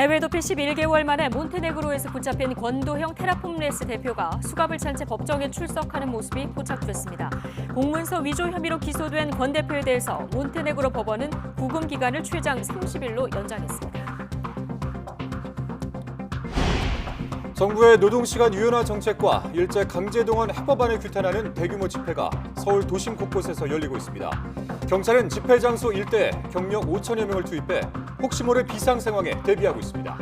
해외 도피 11개월 만에 몬테네그로에서 붙잡힌 권도형 테라폼레스 대표가 수갑을 찬 채 법정에 출석하는 모습이 포착됐습니다. 공문서 위조 혐의로 기소된 권 대표에 대해서 몬테네그로 법원은 구금 기간을 최장 30일로 연장했습니다. 정부의 노동시간 유연화 정책과 일제 강제동원 해법안을 규탄하는 대규모 집회가 서울 도심 곳곳에서 열리고 있습니다. 경찰은 집회 장소 일대에 경력 5천여 명을 투입해 혹시 모를 비상 상황에 대비하고 있습니다.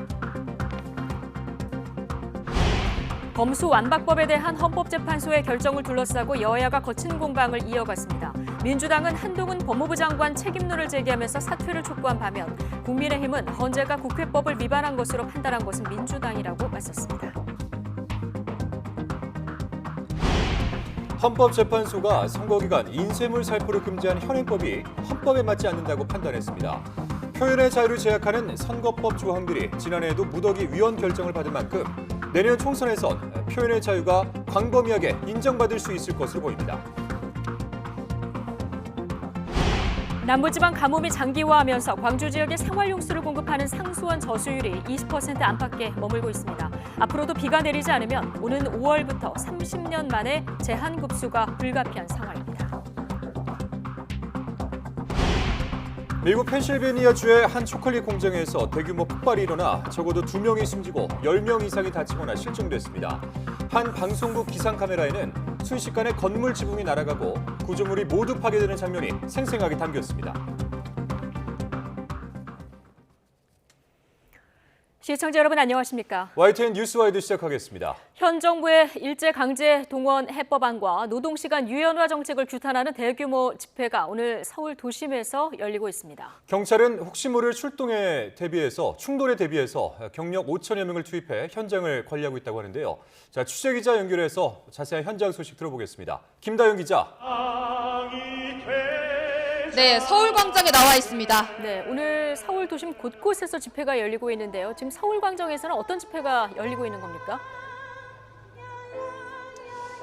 검수 완박법에 대한 헌법재판소의 결정을 둘러싸고 여야가 거친 공방을 이어갔습니다. 민주당은 한동훈 법무부 장관 책임론을 제기하면서 사퇴를 촉구한 반면 국민의힘은 헌재가 국회법을 위반한 것으로 판단한 것은 민주당이라고 맞섰습니다. 헌법재판소가 선거기간 인쇄물 살포를 금지한 현행법이 헌법에 맞지 않는다고 판단했습니다. 표현의 자유를 제약하는 선거법 조항들이 지난해에도 무더기 위헌 결정을 받은 만큼 내년 총선에선 표현의 자유가 광범위하게 인정받을 수 있을 것으로 보입니다. 남부지방 가뭄이 장기화하면서 광주 지역에 생활용수를 공급하는 상수원 저수율이 20% 안팎에 머물고 있습니다. 앞으로도 비가 내리지 않으면 오는 5월부터 30년 만에 제한급수가 불가피한 상황입니다. 미국 펜실베니아주의 한 초콜릿 공장에서 대규모 폭발이 일어나 적어도 2명이 숨지고 10명 이상이 다치거나 실종됐습니다. 한 방송국 기상 카메라에는 순식간에 건물 지붕이 날아가고 구조물이 모두 파괴되는 장면이 생생하게 담겼습니다. 시청자 여러분 안녕하십니까? YTN 뉴스와이드 시작하겠습니다. 현 정부의 일제강제동원 해법안과 노동시간 유연화 정책을 규탄하는 대규모 집회가 오늘 서울 도심에서 열리고 있습니다. 경찰은 혹시 모를 출동에 대비해서 충돌에 대비해서 경력 5천여 명을 투입해 현장을 관리하고 있다고 하는데요. 자, 취재기자 연결해서 자세한 현장 소식 들어보겠습니다. 김다영 기자. 네, 서울광장에 나와 있습니다. 네, 오늘 서울 도심 곳곳에서 집회가 열리고 있는데요. 지금 서울광장에서는 어떤 집회가 열리고 있는 겁니까?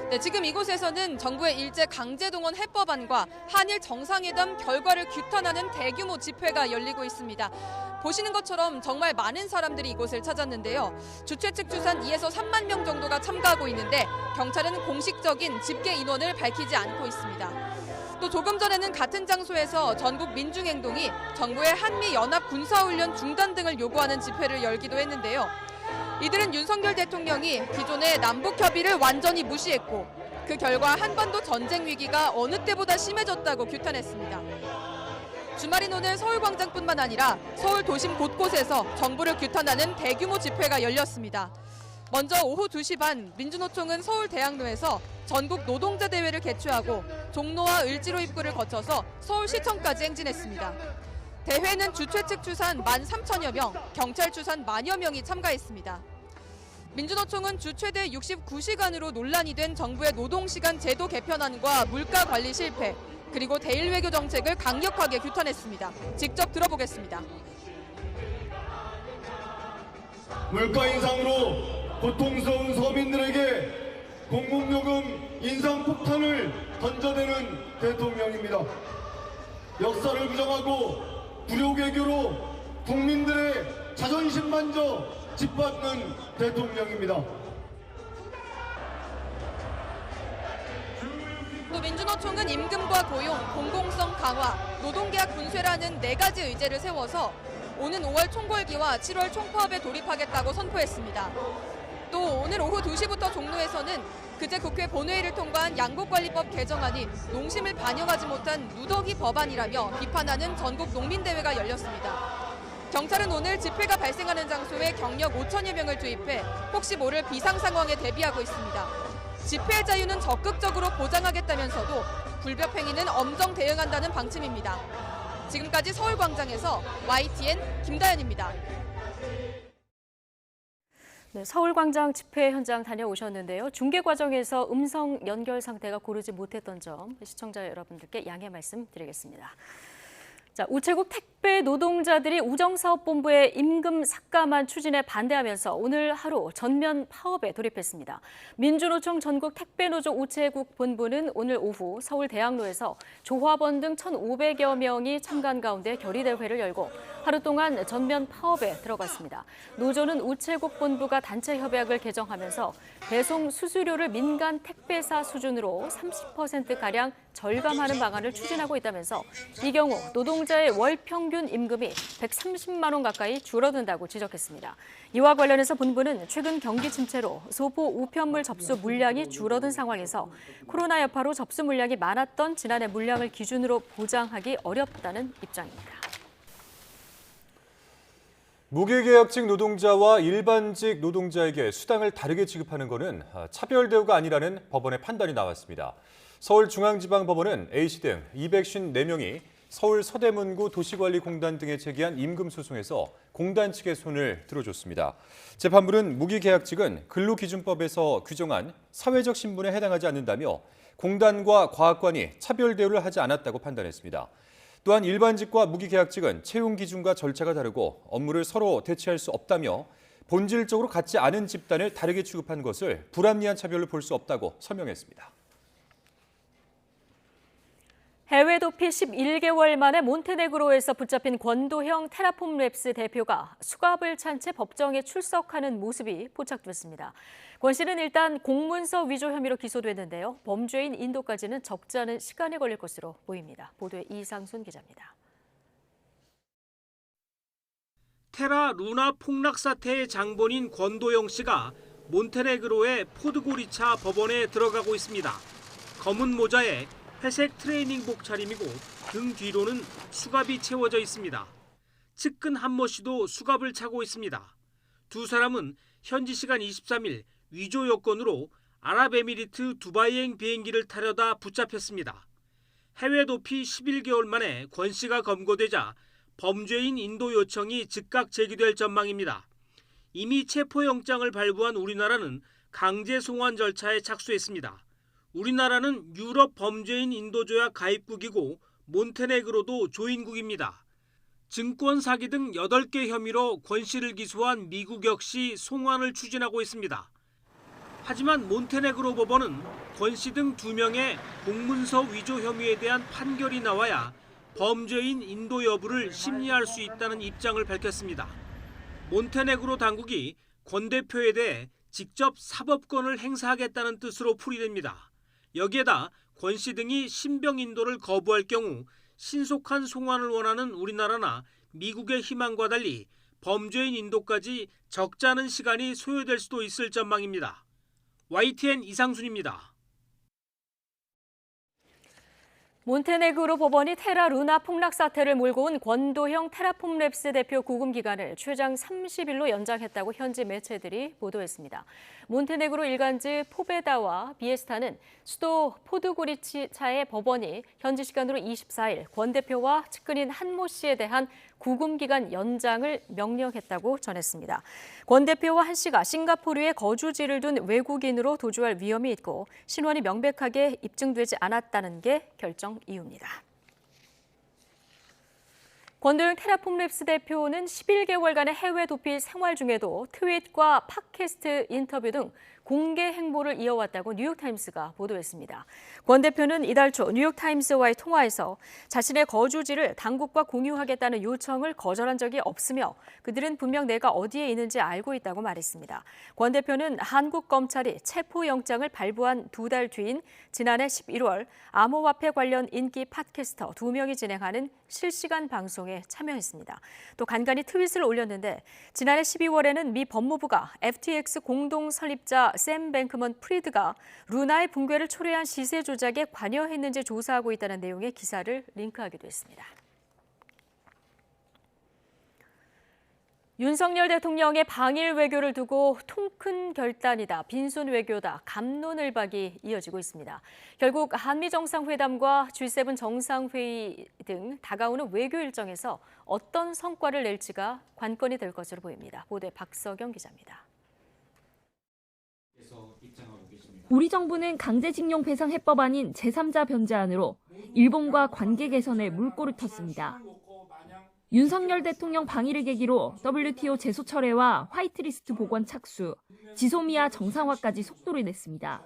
네, 지금 이곳에서는 정부의 일제 강제동원 해법안과 한일 정상회담 결과를 규탄하는 대규모 집회가 열리고 있습니다. 보시는 것처럼 정말 많은 사람들이 이곳을 찾았는데요. 주최 측 추산 2에서 3만 명 정도가 참가하고 있는데 경찰은 공식적인 집계 인원을 밝히지 않고 있습니다. 또 조금 전에는 같은 장소에서 전국 민중행동이 정부의 한미연합 군사훈련 중단 등을 요구하는 집회를 열기도 했는데요. 이들은 윤석열 대통령이 기존의 남북협의를 완전히 무시했고 그 결과 한반도 전쟁 위기가 어느 때보다 심해졌다고 규탄했습니다. 주말인 오늘 서울광장뿐만 아니라 서울 도심 곳곳에서 정부를 규탄하는 대규모 집회가 열렸습니다. 먼저 오후 2시 반 민주노총은 서울대학로에서 전국 노동자 대회를 개최하고 종로와 을지로 입구를 거쳐서 서울시청까지 행진했습니다. 대회는 주최 측 추산 13,000여 명, 경찰 추산 10,000여 명이 참가했습니다. 민주노총은 주 최대 69시간으로 논란이 된 정부의 노동시간 제도 개편안과 물가 관리 실패, 그리고 대일 외교 정책을 강력하게 규탄했습니다. 직접 들어보겠습니다. 물가 인상으로 고통스러운 서민들에게 공공요금 인상 폭탄을 던져대는 대통령입니다. 역사를 부정하고 불효개교로 국민들의 자존심만저 짓밟는 대통령입니다. 또 민주노총은 임금과 고용, 공공성 강화, 노동계약 분쇄라는 4가지 의제를 세워서 오는 5월 총궐기와 7월 총파업에 돌입하겠다고 선포했습니다. 또 오늘 오후 2시부터 종로에서는 그제 국회 본회의를 통과한 양곡관리법 개정안이 농심을 반영하지 못한 누더기 법안이라며 비판하는 전국 농민대회가 열렸습니다. 경찰은 오늘 집회가 발생하는 장소에 경력 5천여 명을 투입해 혹시 모를 비상 상황에 대비하고 있습니다. 집회의 자유는 적극적으로 보장하겠다면서도 불법 행위는 엄정 대응한다는 방침입니다. 지금까지 서울광장에서 YTN 김다연입니다. 네, 서울광장 집회 현장 다녀오셨는데요. 중계 과정에서 음성 연결 상태가 고르지 못했던 점 시청자 여러분들께 양해 말씀드리겠습니다. 자, 우체국 택배 노동자들이 우정사업본부의 임금 삭감안 추진에 반대하면서 오늘 하루 전면 파업에 돌입했습니다. 민주노총 전국 택배노조 우체국 본부는 오늘 오후 서울 대학로에서 조합원 등 1,500여 명이 참가한 가운데 결의대회를 열고 하루 동안 전면 파업에 들어갔습니다. 노조는 우체국 본부가 단체 협약을 개정하면서 배송 수수료를 민간 택배사 수준으로 30%가량 절감하는 방안을 추진하고 있다면서 이 경우 노동자의 월 평균 임금이 130만 원 가까이 줄어든다고 지적했습니다. 이와 관련해서 본부는 최근 경기 침체로 소포 우편물 접수 물량이 줄어든 상황에서 코로나 여파로 접수 물량이 많았던 지난해 물량을 기준으로 보장하기 어렵다는 입장입니다. 무기계약직 노동자와 일반직 노동자에게 수당을 다르게 지급하는 것은 차별 대우가 아니라는 법원의 판단이 나왔습니다. 서울중앙지방법원은 A씨 등 254명이 서울 서대문구 도시관리공단 등에 제기한 임금소송에서 공단 측의 손을 들어줬습니다. 재판부는 무기계약직은 근로기준법에서 규정한 사회적 신분에 해당하지 않는다며 공단과 과학관이 차별 대우를 하지 않았다고 판단했습니다. 또한 일반직과 무기계약직은 채용 기준과 절차가 다르고 업무를 서로 대체할 수 없다며 본질적으로 같지 않은 집단을 다르게 취급한 것을 불합리한 차별로 볼 수 없다고 설명했습니다. 해외 도피 11개월 만에 몬테네그로에서 붙잡힌 권도형 테라폼랩스 대표가 수갑을 찬 채 법정에 출석하는 모습이 포착됐습니다. 권 씨는 일단 공문서 위조 혐의로 기소됐는데요. 범죄인 인도까지는 적지 않은 시간이 걸릴 것으로 보입니다. 보도에 이상순 기자입니다. 테라 루나 폭락 사태의 장본인 권도영 씨가 몬테네그로의 포드고리차 법원에 들어가고 있습니다. 검은 모자에 회색 트레이닝복 차림이고 등 뒤로는 수갑이 채워져 있습니다. 측근 한모 씨도 수갑을 차고 있습니다. 두 사람은 현지 시간 23일 위조 여권으로 아랍에미리트 두바이행 비행기를 타려다 붙잡혔습니다. 해외 도피 11개월 만에 권 씨가 검거되자 범죄인 인도 요청이 즉각 제기될 전망입니다. 이미 체포영장을 발부한 우리나라는 강제 송환 절차에 착수했습니다. 우리나라는 유럽 범죄인 인도조약 가입국이고 몬테네그로도 조인국입니다. 증권 사기 등 8개 혐의로 권 씨를 기소한 미국 역시 송환을 추진하고 있습니다. 하지만 몬테네그로 법원은 권 씨 등 2명의 공문서 위조 혐의에 대한 판결이 나와야 범죄인 인도 여부를 심리할 수 있다는 입장을 밝혔습니다. 몬테네그로 당국이 권 대표에 대해 직접 사법권을 행사하겠다는 뜻으로 풀이됩니다. 여기에다 권 씨 등이 신병 인도를 거부할 경우 신속한 송환을 원하는 우리나라나 미국의 희망과 달리 범죄인 인도까지 적지 않은 시간이 소요될 수도 있을 전망입니다. YTN 이상순입니다. 몬테네그로 법원이 테라 루나 폭락 사태를 몰고 온 권도형 테라폼랩스 대표 구금 기간을 최장 30일로 연장했다고 현지 매체들이 보도했습니다. 몬테네그로 일간지 포베다와 비에스타는 수도 포드고리차의 법원이 현지 시간으로 24일 권 대표와 측근인 한모 씨에 대한 구금 기간 연장을 명령했다고 전했습니다. 권 대표와 한 씨가 싱가포르에 거주지를 둔 외국인으로 도주할 위험이 있고 신원이 명백하게 입증되지 않았다는 게 결정 이유입니다. 권도영 테라폼랩스 대표는 11개월간의 해외 도피 생활 중에도 트윗과 팟캐스트 인터뷰 등 공개 행보를 이어왔다고 뉴욕타임스가 보도했습니다. 권 대표는 이달 초 뉴욕타임스와의 통화에서 자신의 거주지를 당국과 공유하겠다는 요청을 거절한 적이 없으며 그들은 분명 내가 어디에 있는지 알고 있다고 말했습니다. 권 대표는 한국 검찰이 체포영장을 발부한 2달 뒤인 지난해 11월 암호화폐 관련 인기 팟캐스터 2명이 진행하는 실시간 방송에 참여했습니다. 또 간간히 트윗을 올렸는데 지난해 12월에는 미 법무부가 FTX 공동 설립자 샘 뱅크먼 프리드가 루나의 붕괴를 초래한 시세 조작에 관여했는지 조사하고 있다는 내용의 기사를 링크하기도 했습니다. 윤석열 대통령의 방일 외교를 두고 통 큰 결단이다, 빈손 외교다, 갑론을박이 이어지고 있습니다. 결국 한미 정상회담과 G7 정상회의 등 다가오는 외교 일정에서 어떤 성과를 낼지가 관건이 될 것으로 보입니다. 보도에 박서경 기자입니다. 우리 정부는 강제징용 배상 해법 아닌 제3자 변제안으로 일본과 관계 개선에 물꼬를 텄습니다. 윤석열 대통령 방일을 계기로 WTO 제소 철회와 화이트리스트 복원 착수, 지소미아 정상화까지 속도를 냈습니다.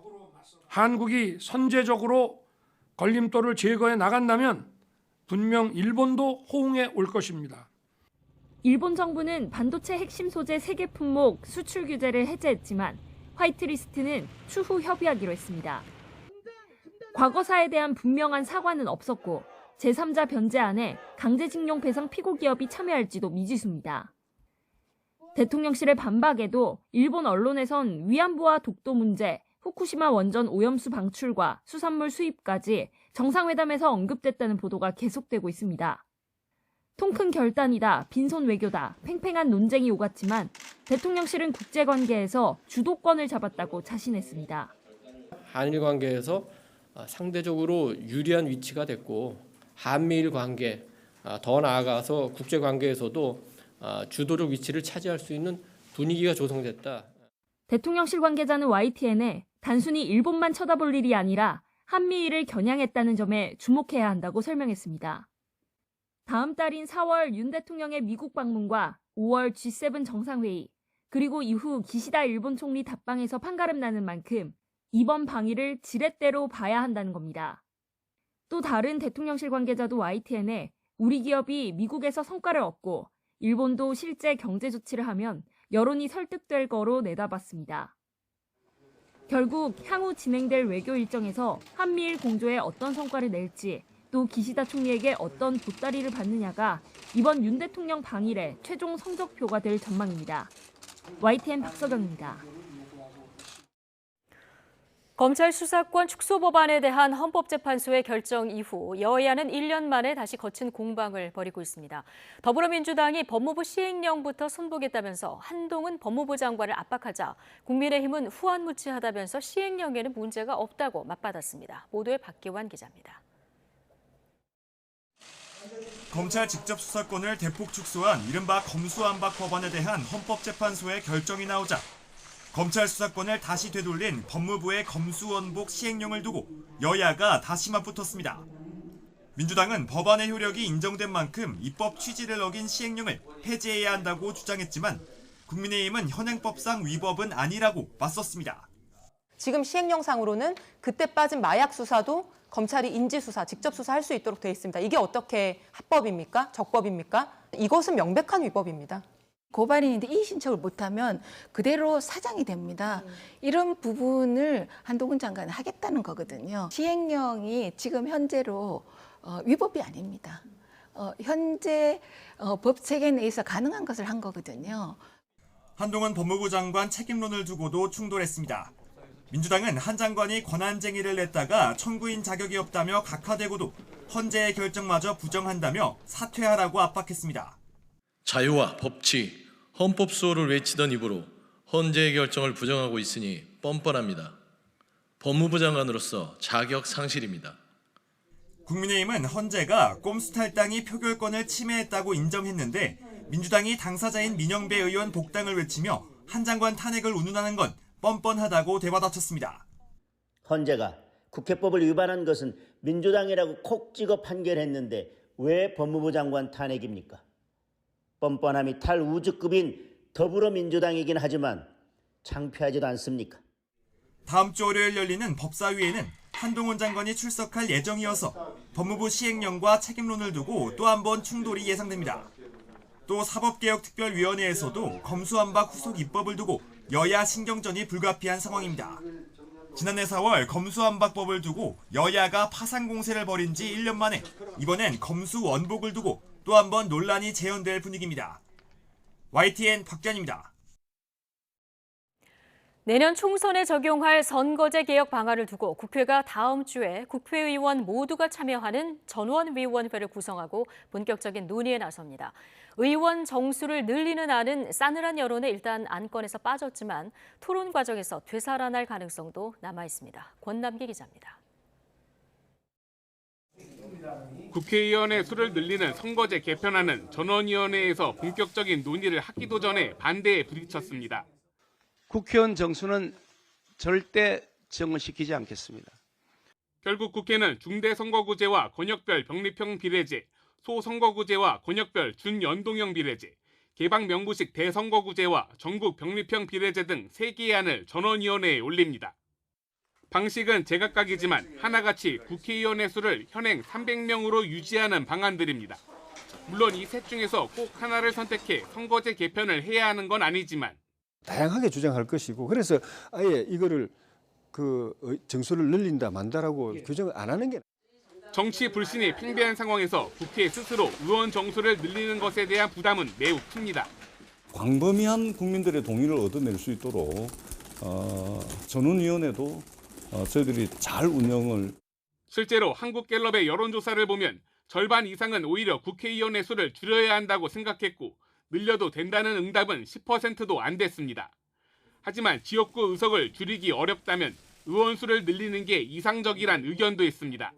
한국이 선제적으로 걸림돌을 제거해 나간다면 분명 일본도 호응해 올 것입니다. 일본 정부는 반도체 핵심 소재 3개 품목 수출 규제를 해제했지만 화이트리스트는 추후 협의하기로 했습니다. 과거사에 대한 분명한 사과는 없었고 제3자 변제안에 강제징용 배상 피고 기업이 참여할지도 미지수입니다. 대통령실의 반박에도 일본 언론에선 위안부와 독도 문제, 후쿠시마 원전 오염수 방출과 수산물 수입까지 정상회담에서 언급됐다는 보도가 계속되고 있습니다. 통큰 결단이다, 빈손 외교다, 팽팽한 논쟁이 오갔지만 대통령실은 국제관계에서 주도권을 잡았다고 자신했습니다. 한일 관계에서 상대적으로 유리한 위치가 됐고 한미일 관계, 더 나아가서 국제관계에서도 주도적 위치를 차지할 수 있는 분위기가 조성됐다. 대통령실 관계자는 YTN에 단순히 일본만 쳐다볼 일이 아니라 한미일을 겨냥했다는 점에 주목해야 한다고 설명했습니다. 다음 달인 4월 윤 대통령의 미국 방문과 5월 G7 정상회의, 그리고 이후 기시다 일본 총리 답방에서 판가름 나는 만큼 이번 방일을 지렛대로 봐야 한다는 겁니다. 또 다른 대통령실 관계자도 YTN에 우리 기업이 미국에서 성과를 얻고 일본도 실제 경제 조치를 하면 여론이 설득될 거로 내다봤습니다. 결국 향후 진행될 외교 일정에서 한미일 공조에 어떤 성과를 낼지 또 기시다 총리에게 어떤 보따리를 받느냐가 이번 윤 대통령 방일의 최종 성적표가 될 전망입니다. YTN 박서경입니다. 검찰 수사권 축소 법안에 대한 헌법재판소의 결정 이후 여야는 1년 만에 다시 거친 공방을 벌이고 있습니다. 더불어민주당이 법무부 시행령부터 손보겠다면서 한동훈 법무부 장관을 압박하자 국민의힘은 후안무치하다면서 시행령에는 문제가 없다고 맞받았습니다. 보도에 박기환 기자입니다. 검찰 직접 수사권을 대폭 축소한 이른바 검수완박 법안에 대한 헌법재판소의 결정이 나오자 검찰 수사권을 다시 되돌린 법무부의 검수원복 시행령을 두고 여야가 다시 맞붙었습니다. 민주당은 법안의 효력이 인정된 만큼 입법 취지를 어긴 시행령을 폐지해야 한다고 주장했지만 국민의힘은 현행법상 위법은 아니라고 맞섰습니다. 지금 시행령상으로는 그때 빠진 마약 수사도 검찰이 인지수사, 직접 수사할 수 있도록 되어 있습니다. 이게 어떻게 합법입니까? 적법입니까? 이것은 명백한 위법입니다. 고발인인데 이의신청을 못하면 그대로 사장이 됩니다. 이런 부분을 한동훈 장관은 하겠다는 거거든요. 시행령이 지금 현재로 위법이 아닙니다. 현재 법 체계 내에서 가능한 것을 한 거거든요. 한동훈 법무부 장관 책임론을 두고도 충돌했습니다. 민주당은 한 장관이 권한쟁의를 냈다가 청구인 자격이 없다며 각하되고도 헌재의 결정마저 부정한다며 사퇴하라고 압박했습니다. 자유와 법치, 헌법 수호를 외치던 입으로 헌재의 결정을 부정하고 있으니 뻔뻔합니다. 법무부 장관으로서 자격 상실입니다. 국민의힘은 헌재가 꼼수 탈당이 표결권을 침해했다고 인정했는데 민주당이 당사자인 민영배 의원 복당을 외치며 한 장관 탄핵을 운운하는 건 뻔뻔하다고 대받아쳤습니다. 헌재가 국회법을 위반한 것은 민주당이라고 콕 찍어 판결했는데 왜 법무부 장관 탄핵입니까? 뻔뻔함이 탈우주급인 더불어민주당이긴 하지만 창피하지도 않습니까? 다음 주 월요일 열리는 법사위에는 한동훈 장관이 출석할 예정이어서 법무부 시행령과 책임론을 두고 또 한 번 충돌이 예상됩니다. 또 사법개혁특별위원회에서도 검수완박 후속 입법을 두고 여야 신경전이 불가피한 상황입니다. 지난해 4월 검수완박법을 두고 여야가 파상 공세를 벌인 지 1년 만에 이번엔 검수원복을 두고 또 한 번 논란이 재현될 분위기입니다. YTN 박기환입니다. 내년 총선에 적용할 선거제 개혁 방안을 두고 국회가 다음 주에 국회의원 모두가 참여하는 전원위원회를 구성하고 본격적인 논의에 나섭니다. 의원 정수를 늘리는 안은 싸늘한 여론에 일단 안건에서 빠졌지만 토론 과정에서 되살아날 가능성도 남아 있습니다. 권남기 기자입니다. 국회의원의 수를 늘리는 선거제 개편안은 전원위원회에서 본격적인 논의를 하기도 전에 반대에 부딪혔습니다. 국회의원 정수는 절대 정원시키지 않겠습니다. 결국 국회는 중대선거구제와 권역별 병립형 비례제, 소선거구제와 권역별 준연동형 비례제, 개방명부식 대선거구제와 전국 병립형 비례제 등 3개의 안을 전원위원회에 올립니다. 방식은 제각각이지만 하나같이 국회의원의 수를 현행 300명으로 유지하는 방안들입니다. 물론 이 셋 중에서 꼭 하나를 선택해 선거제 개편을 해야 하는 건 아니지만 다양하게 주장할 것이고, 그래서 아예 이거를 정수를 늘린다 만다라고 규정을 안 하는 게. 정치 불신이 팽배한 상황에서 국회 스스로 의원 정수를 늘리는 것에 대한 부담은 매우 큽니다. 광범위한 국민들의 동의를 얻어낼 수 있도록 전원위원회도 저희들이 잘 운영을. 실제로 한국갤럽의 여론조사를 보면 절반 이상은 오히려 국회의원의 수를 줄여야 한다고 생각했고 늘려도 된다는 응답은 10%도 안 됐습니다. 하지만 지역구 의석을 줄이기 어렵다면 의원 수를 늘리는 게 이상적이란 의견도 있습니다.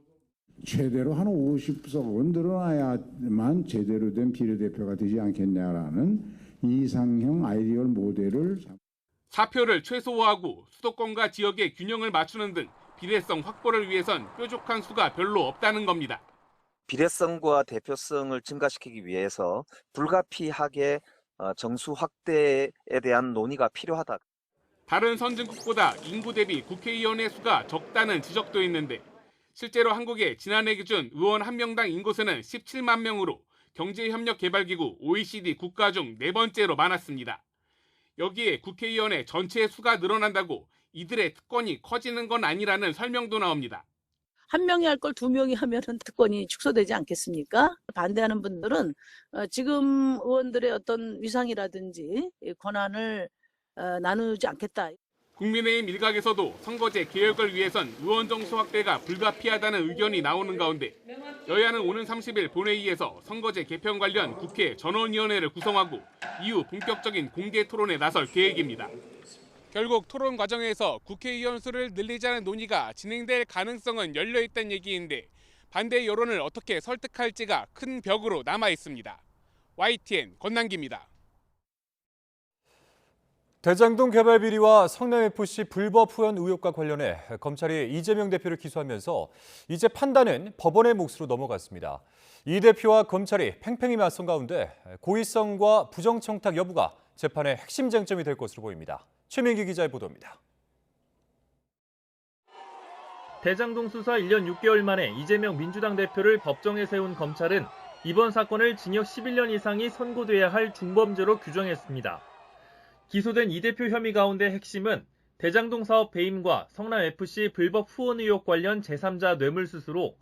최대로 한 50석은 늘어나야만 제대로 된 비례대표가 되지 않겠냐라는 이상형 아이디얼 모델을. 사표를 최소화하고 수도권과 지역의 균형을 맞추는 등 비례성 확보를 위해선 뾰족한 수가 별로 없다는 겁니다. 비례성과 대표성을 증가시키기 위해서 불가피하게 정수 확대에 대한 논의가 필요하다. 다른 선진국보다 인구 대비 국회의원의 수가 적다는 지적도 있는데 실제로 한국의 지난해 기준 의원 한 명당 인구수는 17만 명으로 경제협력개발기구 OECD 국가 중 4번째로 많았습니다. 여기에 국회의원의 전체 수가 늘어난다고 이들의 특권이 커지는 건 아니라는 설명도 나옵니다. 한 명이 할 걸 2명이 하면은 특권이 축소되지 않겠습니까? 반대하는 분들은 지금 의원들의 어떤 위상이라든지 권한을 나누지 않겠다. 국민의힘 일각에서도 선거제 개혁을 위해선 의원 정수 확대가 불가피하다는 의견이 나오는 가운데 여야는 오는 30일 본회의에서 선거제 개편 관련 국회 전원위원회를 구성하고 이후 본격적인 공개 토론에 나설 계획입니다. 결국 토론 과정에서 국회의원 수를 늘리자는 논의가 진행될 가능성은 열려있다는 얘기인데 반대 여론을 어떻게 설득할지가 큰 벽으로 남아 있습니다. YTN 권남기입니다. 대장동 개발 비리와 성남FC 불법 후원 의혹과 관련해 검찰이 이재명 대표를 기소하면서 이제 판단은 법원의 몫으로 넘어갔습니다. 이 대표와 검찰이 팽팽히 맞선 가운데 고의성과 부정청탁 여부가 재판의 핵심 쟁점이 될 것으로 보입니다. 최민기 기자의 보도입니다. 대장동 수사 1년 6개월 만에 이재명 민주당 대표를 법정에 세운 검찰은 이번 사건을 징역 11년 이상이 선고돼야 할 중범죄로 규정했습니다. 기소된 이 대표 혐의 가운데 핵심은 대장동 사업 배임과 성남FC 불법 후원 의혹 관련 제3자 뇌물수수로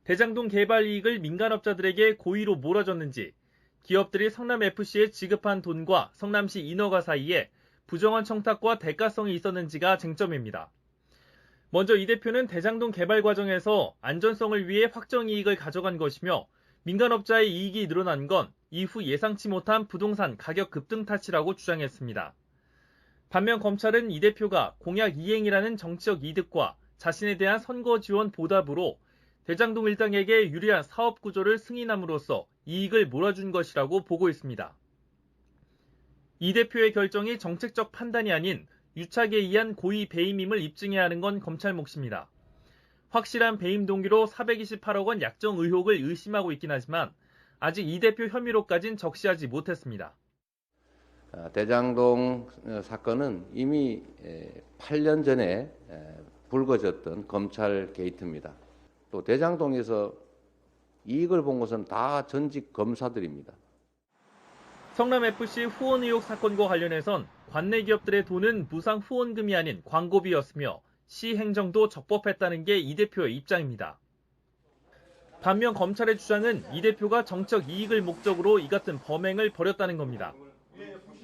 대장동 개발 이익을 민간업자들에게 고의로 몰아줬는지, 기업들이 성남FC에 지급한 돈과 성남시 인허가 사이에 부정한 청탁과 대가성이 있었는지가 쟁점입니다. 먼저 이 대표는 대장동 개발 과정에서 안전성을 위해 확정 이익을 가져간 것이며 민간업자의 이익이 늘어난 건 이후 예상치 못한 부동산 가격 급등 탓이라고 주장했습니다. 반면 검찰은 이 대표가 공약 이행이라는 정치적 이득과 자신에 대한 선거 지원 보답으로 대장동 일당에게 유리한 사업 구조를 승인함으로써 이익을 몰아준 것이라고 보고 있습니다. 이 대표의 결정이 정책적 판단이 아닌 유착에 의한 고의 배임임을 입증해야 하는 건 검찰 몫입니다. 확실한 배임 동기로 428억 원 약정 의혹을 의심하고 있긴 하지만 아직 이 대표 혐의로까진 적시하지 못했습니다. 대장동 사건은 이미 8년 전에 불거졌던 검찰 게이트입니다. 또 대장동에서 이익을 본 것은 다 전직 검사들입니다. 성남FC 후원 의혹 사건과 관련해선 관내 기업들의 돈은 무상 후원금이 아닌 광고비였으며 시 행정도 적법했다는 게 이 대표의 입장입니다. 반면 검찰의 주장은 이 대표가 정책 이익을 목적으로 이 같은 범행을 벌였다는 겁니다.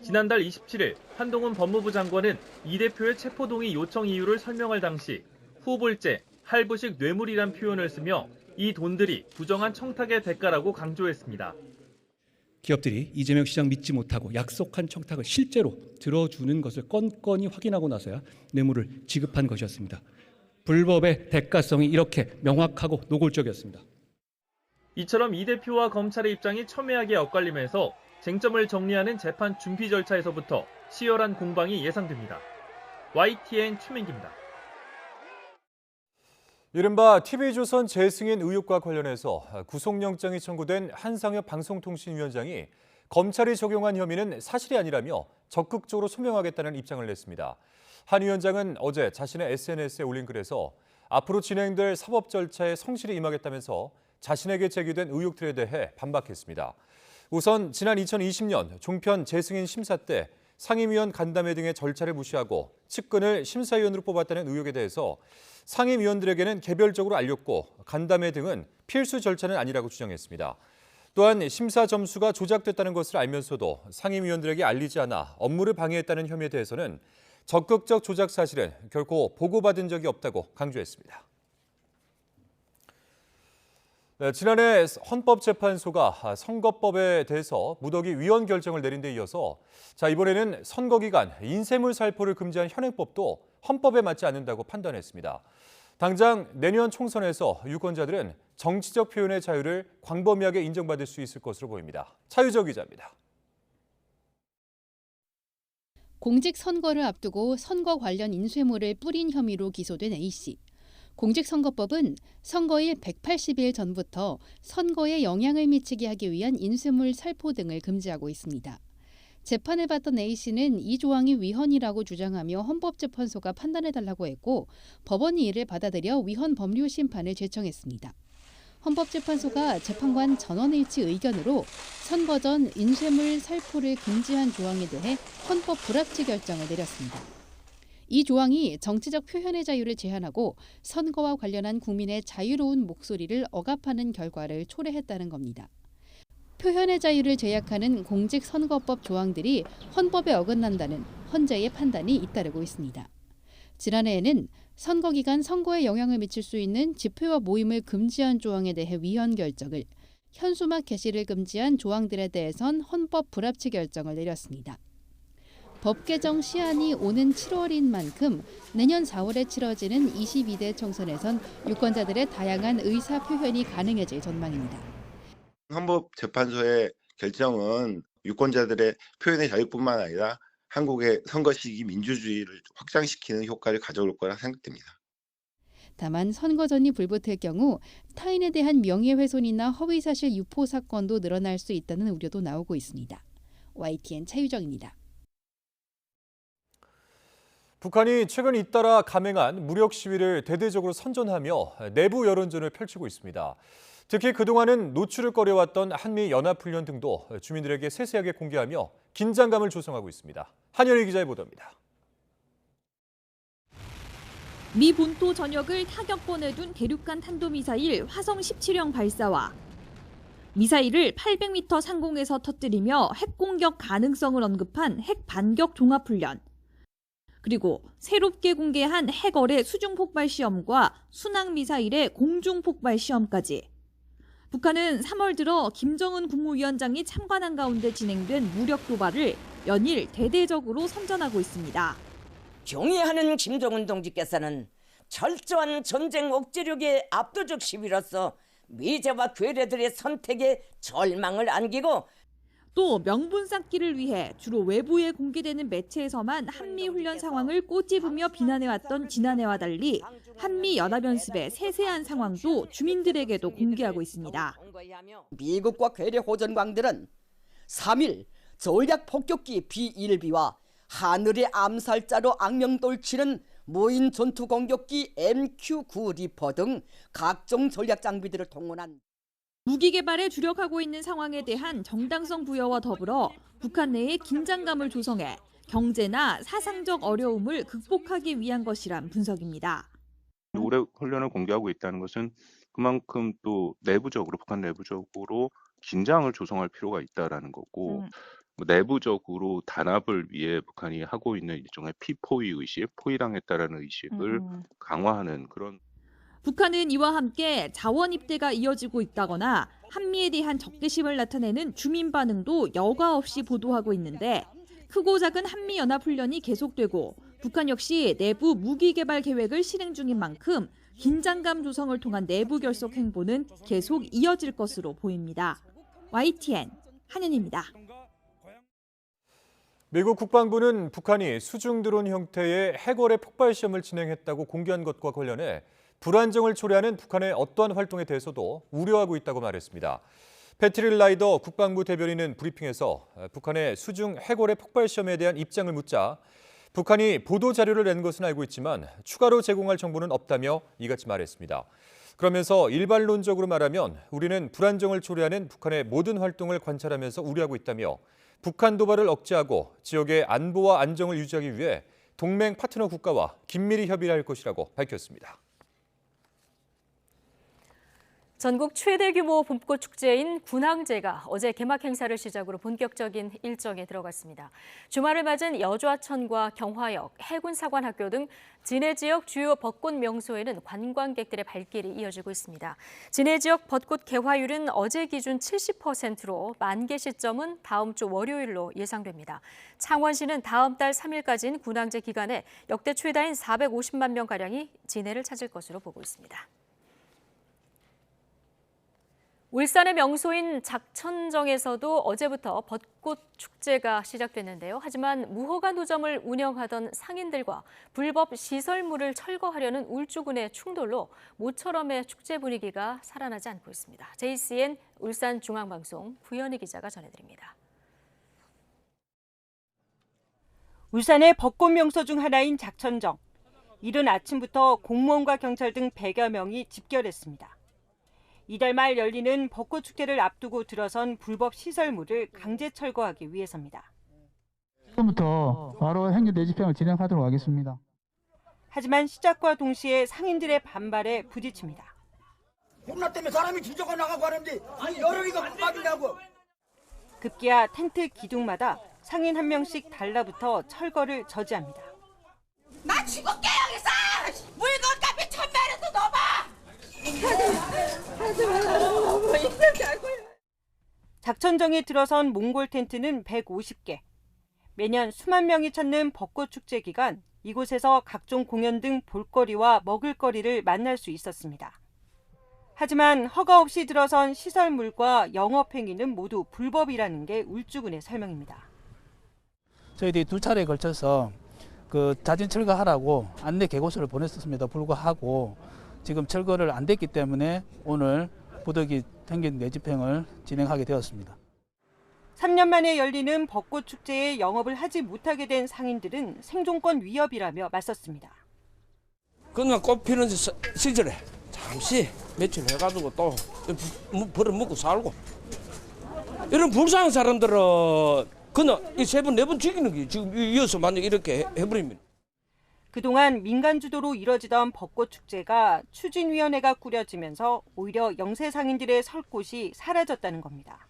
지난달 27일 한동훈 법무부 장관은 이 대표의 체포동의 요청 이유를 설명할 당시 후불제, 할부식 뇌물이란 표현을 쓰며 이 돈들이 부정한 청탁의 대가라고 강조했습니다. 기업들이 이재명 시장 믿지 못하고 약속한 청탁을 실제로 들어주는 것을 건건히 확인하고 나서야 뇌물을 지급한 것이었습니다. 불법의 대가성이 이렇게 명확하고 노골적이었습니다. 이처럼 이 대표와 검찰의 입장이 첨예하게 엇갈리면서 쟁점을 정리하는 재판 준비 절차에서부터 치열한 공방이 예상됩니다. YTN 최민기입니다. 이른바 TV조선 재승인 의혹과 관련해서 구속영장이 청구된 한상혁 방송통신위원장이 검찰이 적용한 혐의는 사실이 아니라며 적극적으로 소명하겠다는 입장을 냈습니다. 한 위원장은 어제 자신의 SNS에 올린 글에서 앞으로 진행될 사법 절차에 성실히 임하겠다면서 자신에게 제기된 의혹들에 대해 반박했습니다. 우선 지난 2020년 종편 재승인 심사 때 상임위원 간담회 등의 절차를 무시하고 측근을 심사위원으로 뽑았다는 의혹에 대해서 상임위원들에게는 개별적으로 알렸고 간담회 등은 필수 절차는 아니라고 주장했습니다. 또한 심사 점수가 조작됐다는 것을 알면서도 상임위원들에게 알리지 않아 업무를 방해했다는 혐의에 대해서는 적극적 조작 사실은 결코 보고받은 적이 없다고 강조했습니다. 지난해 헌법재판소가 선거법에 대해서 무더기 위헌 결정을 내린 데 이어서 이번에는 선거기간 인쇄물 살포를 금지한 현행법도 헌법에 맞지 않는다고 판단했습니다. 당장 내년 총선에서 유권자들은 정치적 표현의 자유를 광범위하게 인정받을 수 있을 것으로 보입니다. 차유정 기자입니다. 공직선거를 앞두고 선거 관련 인쇄물을 뿌린 혐의로 기소된 A씨. 공직선거법은 선거일 180일 전부터 선거에 영향을 미치게 하기 위한 인쇄물 살포 등을 금지하고 있습니다. 재판을 받던 A씨는 이 조항이 위헌이라고 주장하며 헌법재판소가 판단해달라고 했고 법원이 이를 받아들여 위헌 법률 심판을 제청했습니다. 헌법재판소가 재판관 전원일치 의견으로 선거 전 인쇄물 살포를 금지한 조항에 대해 헌법 불합치 결정을 내렸습니다. 이 조항이 정치적 표현의 자유를 제한하고 선거와 관련한 국민의 자유로운 목소리를 억압하는 결과를 초래했다는 겁니다. 표현의 자유를 제약하는 공직선거법 조항들이 헌법에 어긋난다는 헌재의 판단이 잇따르고 있습니다. 지난해에는 선거 기간 선거에 영향을 미칠 수 있는 집회와 모임을 금지한 조항에 대해 위헌 결정을, 현수막 게시를 금지한 조항들에 대해선 헌법 불합치 결정을 내렸습니다. 법 개정 시한이 오는 7월인 만큼 내년 4월에 치러지는 22대 총선에선 유권자들의 다양한 의사 표현이 가능해질 전망입니다. 헌법재판소의 결정은 유권자들의 표현의 자유뿐만 아니라 한국의 선거 시기 민주주의를 확장시키는 효과를 가져올 거라 생각됩니다. 다만 선거 전이 불붙을 경우 타인에 대한 명예훼손이나 허위사실 유포 사건도 늘어날 수 있다는 우려도 나오고 있습니다. YTN 차유정입니다. 북한이 최근 잇따라 감행한 무력 시위를 대대적으로 선전하며 내부 여론전을 펼치고 있습니다. 특히 그동안은 노출을 꺼려왔던 한미 연합훈련 등도 주민들에게 세세하게 공개하며 긴장감을 조성하고 있습니다. 한현희 기자의 보도입니다. 미 본토 전역을 타격권에 둔 대륙간 탄도미사일 화성 17형 발사와 미사일을 800m 상공에서 터뜨리며 핵 공격 가능성을 언급한 핵 반격 종합훈련, 그리고 새롭게 공개한 핵어뢰 수중 폭발 시험과 순항 미사일의 공중 폭발 시험까지 북한은 3월 들어 김정은 국무위원장이 참관한 가운데 진행된 무력 도발을 연일 대대적으로 선전하고 있습니다. 경의하는 김정은 동지께서는 철저한 전쟁 억제력의 압도적 시위로서 미제와 괴뢰들의 선택에 절망을 안기고 또 명분 쌓기를 위해 주로 외부에 공개되는 매체에서만 한미 훈련 상황을 꼬집으며 비난해왔던 지난해와 달리 한미 연합연습의 세세한 상황도 주민들에게도 공개하고 있습니다. 미국과 괴뢰 호전광들은 3일 전략 폭격기 B-1B와 하늘의 암살자로 악명돌치는 무인 전투 공격기 MQ-9 리퍼 등 각종 전략 장비들을 동원한 무기 개발에 주력하고 있는 상황에 대한 정당성 부여와 더불어 북한 내에 긴장감을 조성해 경제나 사상적 어려움을 극복하기 위한 것이란 분석입니다. 올해 훈련을 공개하고 있다는 것은 그만큼 또 내부적으로 북한 내부적으로 긴장을 조성할 필요가 있다라는 거고 내부적으로 단합을 위해 북한이 하고 있는 일종의 피포위 의식, 포위당했다라는 의식을 강화하는 그런. 북한은 이와 함께 자원 입대가 이어지고 있다거나 한미에 대한 적대심을 나타내는 주민 반응도 여과 없이 보도하고 있는데 크고 작은 한미 연합 훈련이 계속되고 북한 역시 내부 무기 개발 계획을 실행 중인 만큼 긴장감 조성을 통한 내부 결속 행보는 계속 이어질 것으로 보입니다. YTN 한윤입니다. 미국 국방부는 북한이 수중 드론 형태의 핵어뢰 폭발 시험을 진행했다고 공개한 것과 관련해 불안정을 초래하는 북한의 어떠한 활동에 대해서도 우려하고 있다고 말했습니다. 패트릭 라이더 국방부 대변인은 브리핑에서 북한의 수중 해골의 폭발 시험에 대한 입장을 묻자 북한이 보도 자료를 낸 것은 알고 있지만 추가로 제공할 정보는 없다며 이같이 말했습니다. 그러면서 일반론적으로 말하면 우리는 불안정을 초래하는 북한의 모든 활동을 관찰하면서 우려하고 있다며 북한 도발을 억제하고 지역의 안보와 안정을 유지하기 위해 동맹 파트너 국가와 긴밀히 협의할 것이라고 밝혔습니다. 전국 최대 규모 봄꽃 축제인 군항제가 어제 개막 행사를 시작으로 본격적인 일정에 들어갔습니다. 주말을 맞은 여좌천과 경화역, 해군사관학교 등 진해 지역 주요 벚꽃 명소에는 관광객들의 발길이 이어지고 있습니다. 진해 지역 벚꽃 개화율은 어제 기준 70%로 만개 시점은 다음 주 월요일로 예상됩니다. 창원시는 다음 달 3일까지인 군항제 기간에 역대 최다인 450만 명가량이 진해를 찾을 것으로 보고 있습니다. 울산의 명소인 작천정에서도 어제부터 벚꽃 축제가 시작됐는데요. 하지만 무허가 노점을 운영하던 상인들과 불법 시설물을 철거하려는 울주군의 충돌로 모처럼의 축제 분위기가 살아나지 않고 있습니다. JCN 울산중앙방송 구현희 기자가 전해드립니다. 울산의 벚꽃 명소 중 하나인 작천정. 이른 아침부터 공무원과 경찰 등 100여 명이 집결했습니다. 이달 말 열리는 벚꽃 축제를 앞두고 들어선 불법 시설물을 강제 철거하기 위해서입니다. 지금부터 바로 행정 대집행을 진행하도록 하겠습니다. 하지만 시작과 동시에 상인들의 반발에 부딪힙니다. 봄나 때문에 사람이 뒤져가 나가고 하는데 아니 여름이가 빠지냐고. 급기야 텐트 기둥마다 상인 한 명씩 달라붙어 철거를 저지합니다. 나 죽을게 여기서 물건값이 1,000만원도 넘어. 작천정에 들어선 몽골 텐트는 150개. 매년 수만 명이 찾는 벚꽃 축제 기간 이곳에서 각종 공연 등 볼거리와 먹을거리를 만날 수 있었습니다. 하지만 허가 없이 들어선 시설물과 영업행위는 모두 불법이라는 게 울주군의 설명입니다. 저희들이 두 차례에 걸쳐서 자진 철거하라고 안내 계고서를 보냈었음에도 불구하고 지금 철거를 안 됐기 때문에 오늘 부득이 행정 대집행을 진행하게 되었습니다. 3년 만에 열리는 벚꽃 축제에 영업을 하지 못하게 된 상인들은 생존권 위협이라며 맞섰습니다. 그냥 꽃 피는 시절에 잠시 며칠 해가지고 또 벌어먹고 살고 이런 불쌍한 사람들은 그냥 이 3번, 4번 죽이는 게 지금 이어서 만약 이렇게 해버리면. 그동안 민간 주도로 이뤄지던 벚꽃 축제가 추진위원회가 꾸려지면서 오히려 영세 상인들의 설 곳이 사라졌다는 겁니다.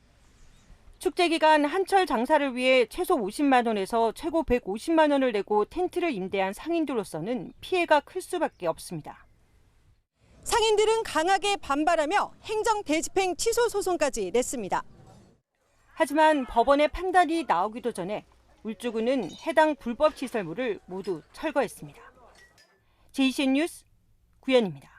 축제 기간 한철 장사를 위해 최소 50만 원에서 최고 150만 원을 내고 텐트를 임대한 상인들로서는 피해가 클 수밖에 없습니다. 상인들은 강하게 반발하며 행정 대집행 취소 소송까지 냈습니다. 하지만 법원의 판단이 나오기도 전에 울주군은 해당 불법 시설물을 모두 철거했습니다. JCN 뉴스 구현입니다.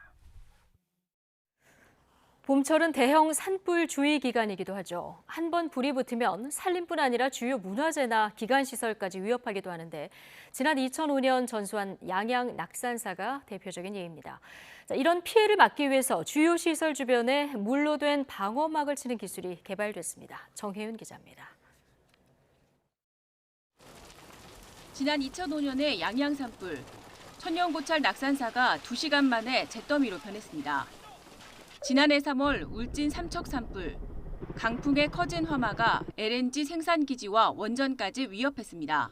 봄철은 대형 산불 주의 기간이기도 하죠. 한 번 불이 붙으면 산림뿐 아니라 주요 문화재나 기관시설까지 위협하기도 하는데 지난 2005년 전수한 양양 낙산사가 대표적인 예입니다. 이런 피해를 막기 위해서 주요 시설 주변에 물로 된 방어막을 치는 기술이 개발됐습니다. 정혜윤 기자입니다. 지난 2005년에 양양 산불, 천연고찰 낙산사가 2시간 만에 잿더미로 변했습니다. 지난해 3월 울진 삼척 산불, 강풍에 커진 화마가 LNG 생산기지와 원전까지 위협했습니다.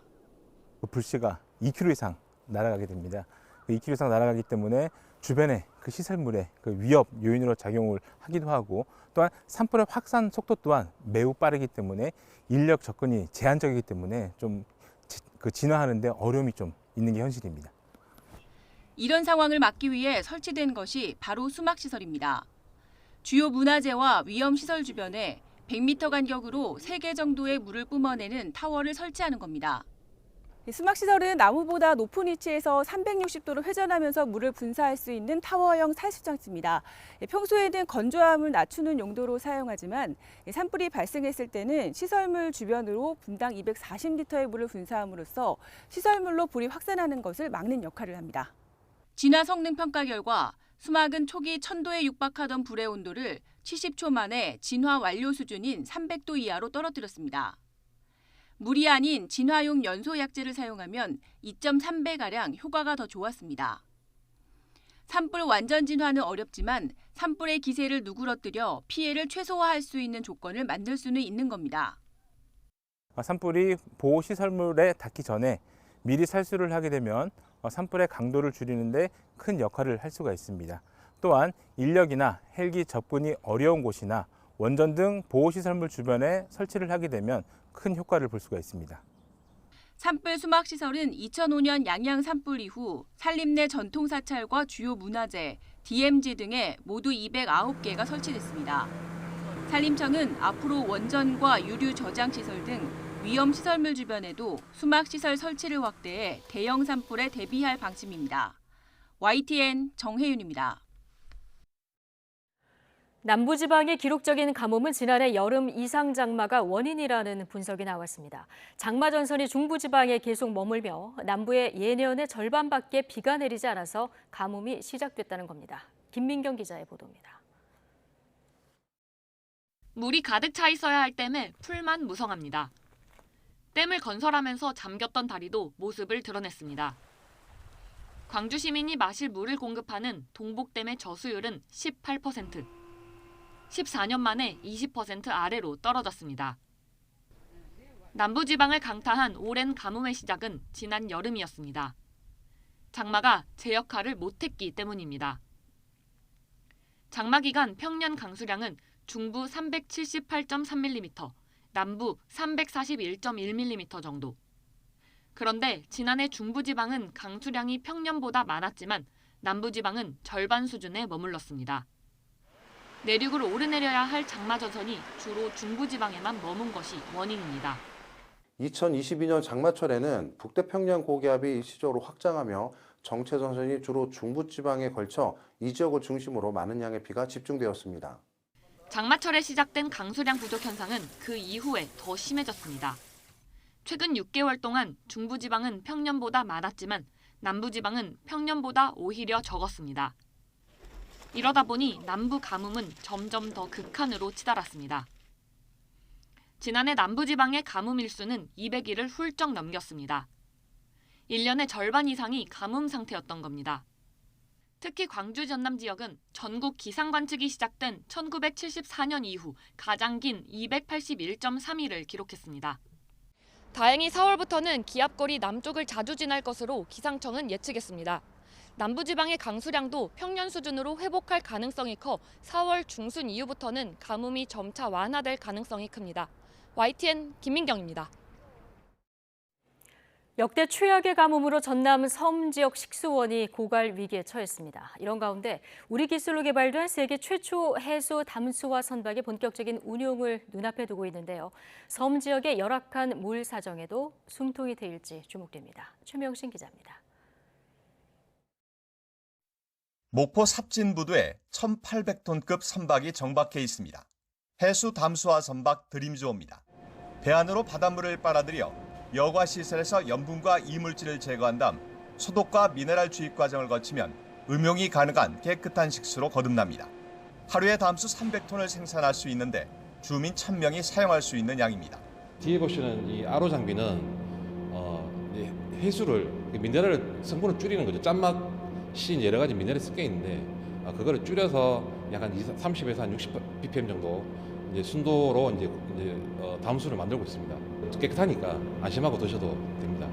불씨가 2km 이상 날아가게 됩니다. 2km 이상 날아가기 때문에 주변의 그 시설물의 그 위협 요인으로 작용을 하기도 하고 또한 산불의 확산 속도 또한 매우 빠르기 때문에 인력 접근이 제한적이기 때문에 좀 진화하는데 어려움이 좀 있는 게 현실입니다. 이런 상황을 막기 위해 설치된 것이 바로 수막시설입니다. 주요 문화재와 위험시설 주변에 100m 간격으로 3개 정도의 물을 뿜어내는 타워를 설치하는 겁니다. 수막시설은 나무보다 높은 위치에서 360도로 회전하면서 물을 분사할 수 있는 타워형 살수장치입니다. 평소에는 건조함을 낮추는 용도로 사용하지만 산불이 발생했을 때는 시설물 주변으로 분당 240리터의 물을 분사함으로써 시설물로 불이 확산하는 것을 막는 역할을 합니다. 진화 성능 평가 결과 수막은 초기 1000도에 육박하던 불의 온도를 70초 만에 진화 완료 수준인 300도 이하로 떨어뜨렸습니다. 물이 아닌 진화용 연소 약재를 사용하면 2.3배가량 효과가 더 좋았습니다. 산불 완전 진화는 어렵지만 산불의 기세를 누그러뜨려 피해를 최소화할 수 있는 조건을 만들 수는 있는 겁니다. 산불이 보호시설물에 닿기 전에 미리 살수를 하게 되면 산불의 강도를 줄이는 데 큰 역할을 할 수가 있습니다. 또한 인력이나 헬기 접근이 어려운 곳이나 원전 등 보호시설물 주변에 설치를 하게 되면 큰 효과를 볼 수가 있습니다. 산불 수막 시설은 2005년 양양 산불 이후 산림내 전통사찰과 주요 문화재, DMZ 등에 모두 209개가 설치됐습니다. 산림청은 앞으로 원전과 유류 저장 시설 등 위험 시설물 주변에도 수막 시설 설치를 확대해 대형 산불에 대비할 방침입니다. YTN 정혜윤입니다. 남부지방의 기록적인 가뭄은 지난해 여름 이상 장마가 원인이라는 분석이 나왔습니다. 장마 전선이 중부지방에 계속 머물며 남부에 예년의 절반밖에 비가 내리지 않아서 가뭄이 시작됐다는 겁니다. 김민경 기자의 보도입니다. 물이 가득 차 있어야 할 댐에 풀만 무성합니다. 댐을 건설하면서 잠겼던 다리도 모습을 드러냈습니다. 광주 시민이 마실 물을 공급하는 동복댐의 저수율은 18%. 14년 만에 20% 아래로 떨어졌습니다. 남부지방을 강타한 오랜 가뭄의 시작은 지난 여름이었습니다. 장마가 제 역할을 못했기 때문입니다. 장마 기간 평년 강수량은 중부 378.3mm, 남부 341.1mm 정도. 그런데 지난해 중부지방은 강수량이 평년보다 많았지만 남부지방은 절반 수준에 머물렀습니다. 내륙으로 오르내려야 할 장마 전선이 주로 중부지방에만 머문 것이 원인입니다. 2022년 장마철에는 북태평양 고기압이 일시적으로 확장하며 정체 전선이 주로 중부지방에 걸쳐 이 지역을 중심으로 많은 양의 비가 집중되었습니다. 장마철에 시작된 강수량 부족 현상은 그 이후에 더 심해졌습니다. 최근 6개월 동안 중부지방은 평년보다 많았지만 남부지방은 평년보다 오히려 적었습니다. 이러다 보니 남부 가뭄은 점점 더 극한으로 치달았습니다. 지난해 남부지방의 가뭄 일수는 200일을 훌쩍 넘겼습니다. 1년의 절반 이상이 가뭄 상태였던 겁니다. 특히 광주 전남 지역은 전국 기상 관측이 시작된 1974년 이후 가장 긴 281.3일을 기록했습니다. 다행히 4월부터는 기압골이 남쪽을 자주 지날 것으로 기상청은 예측했습니다. 남부지방의 강수량도 평년 수준으로 회복할 가능성이 커 4월 중순 이후부터는 가뭄이 점차 완화될 가능성이 큽니다. YTN 김민경입니다. 역대 최악의 가뭄으로 전남 섬 지역 식수원이 고갈 위기에 처했습니다. 이런 가운데 우리 기술로 개발된 세계 최초 해수 담수화 선박의 본격적인 운용을 눈앞에 두고 있는데요. 섬 지역의 열악한 물 사정에도 숨통이 트일지 주목됩니다. 최명신 기자입니다. 목포 삽진부두에 1,800톤급 선박이 정박해 있습니다. 해수 담수화 선박 드림조어입니다. 배 안으로 바닷물을 빨아들여 여과 시설에서 염분과 이물질을 제거한 다음 소독과 미네랄 주입 과정을 거치면 음용이 가능한 깨끗한 식수로 거듭납니다. 하루에 담수 300톤을 생산할 수 있는데 주민 1,000명이 사용할 수 있는 양입니다. 뒤에 보시는 이 RO 장비는 해수를 미네랄 성분을 줄이는 거죠. 짠맛이 여러 가지 미네랄이 섞여 있는데 그거를 줄여서 약간 30에서 한 60 ppm 정도 이제 순도로 이제 담수를 만들고 있습니다. 깨끗하니까 안심하고 드셔도 됩니다.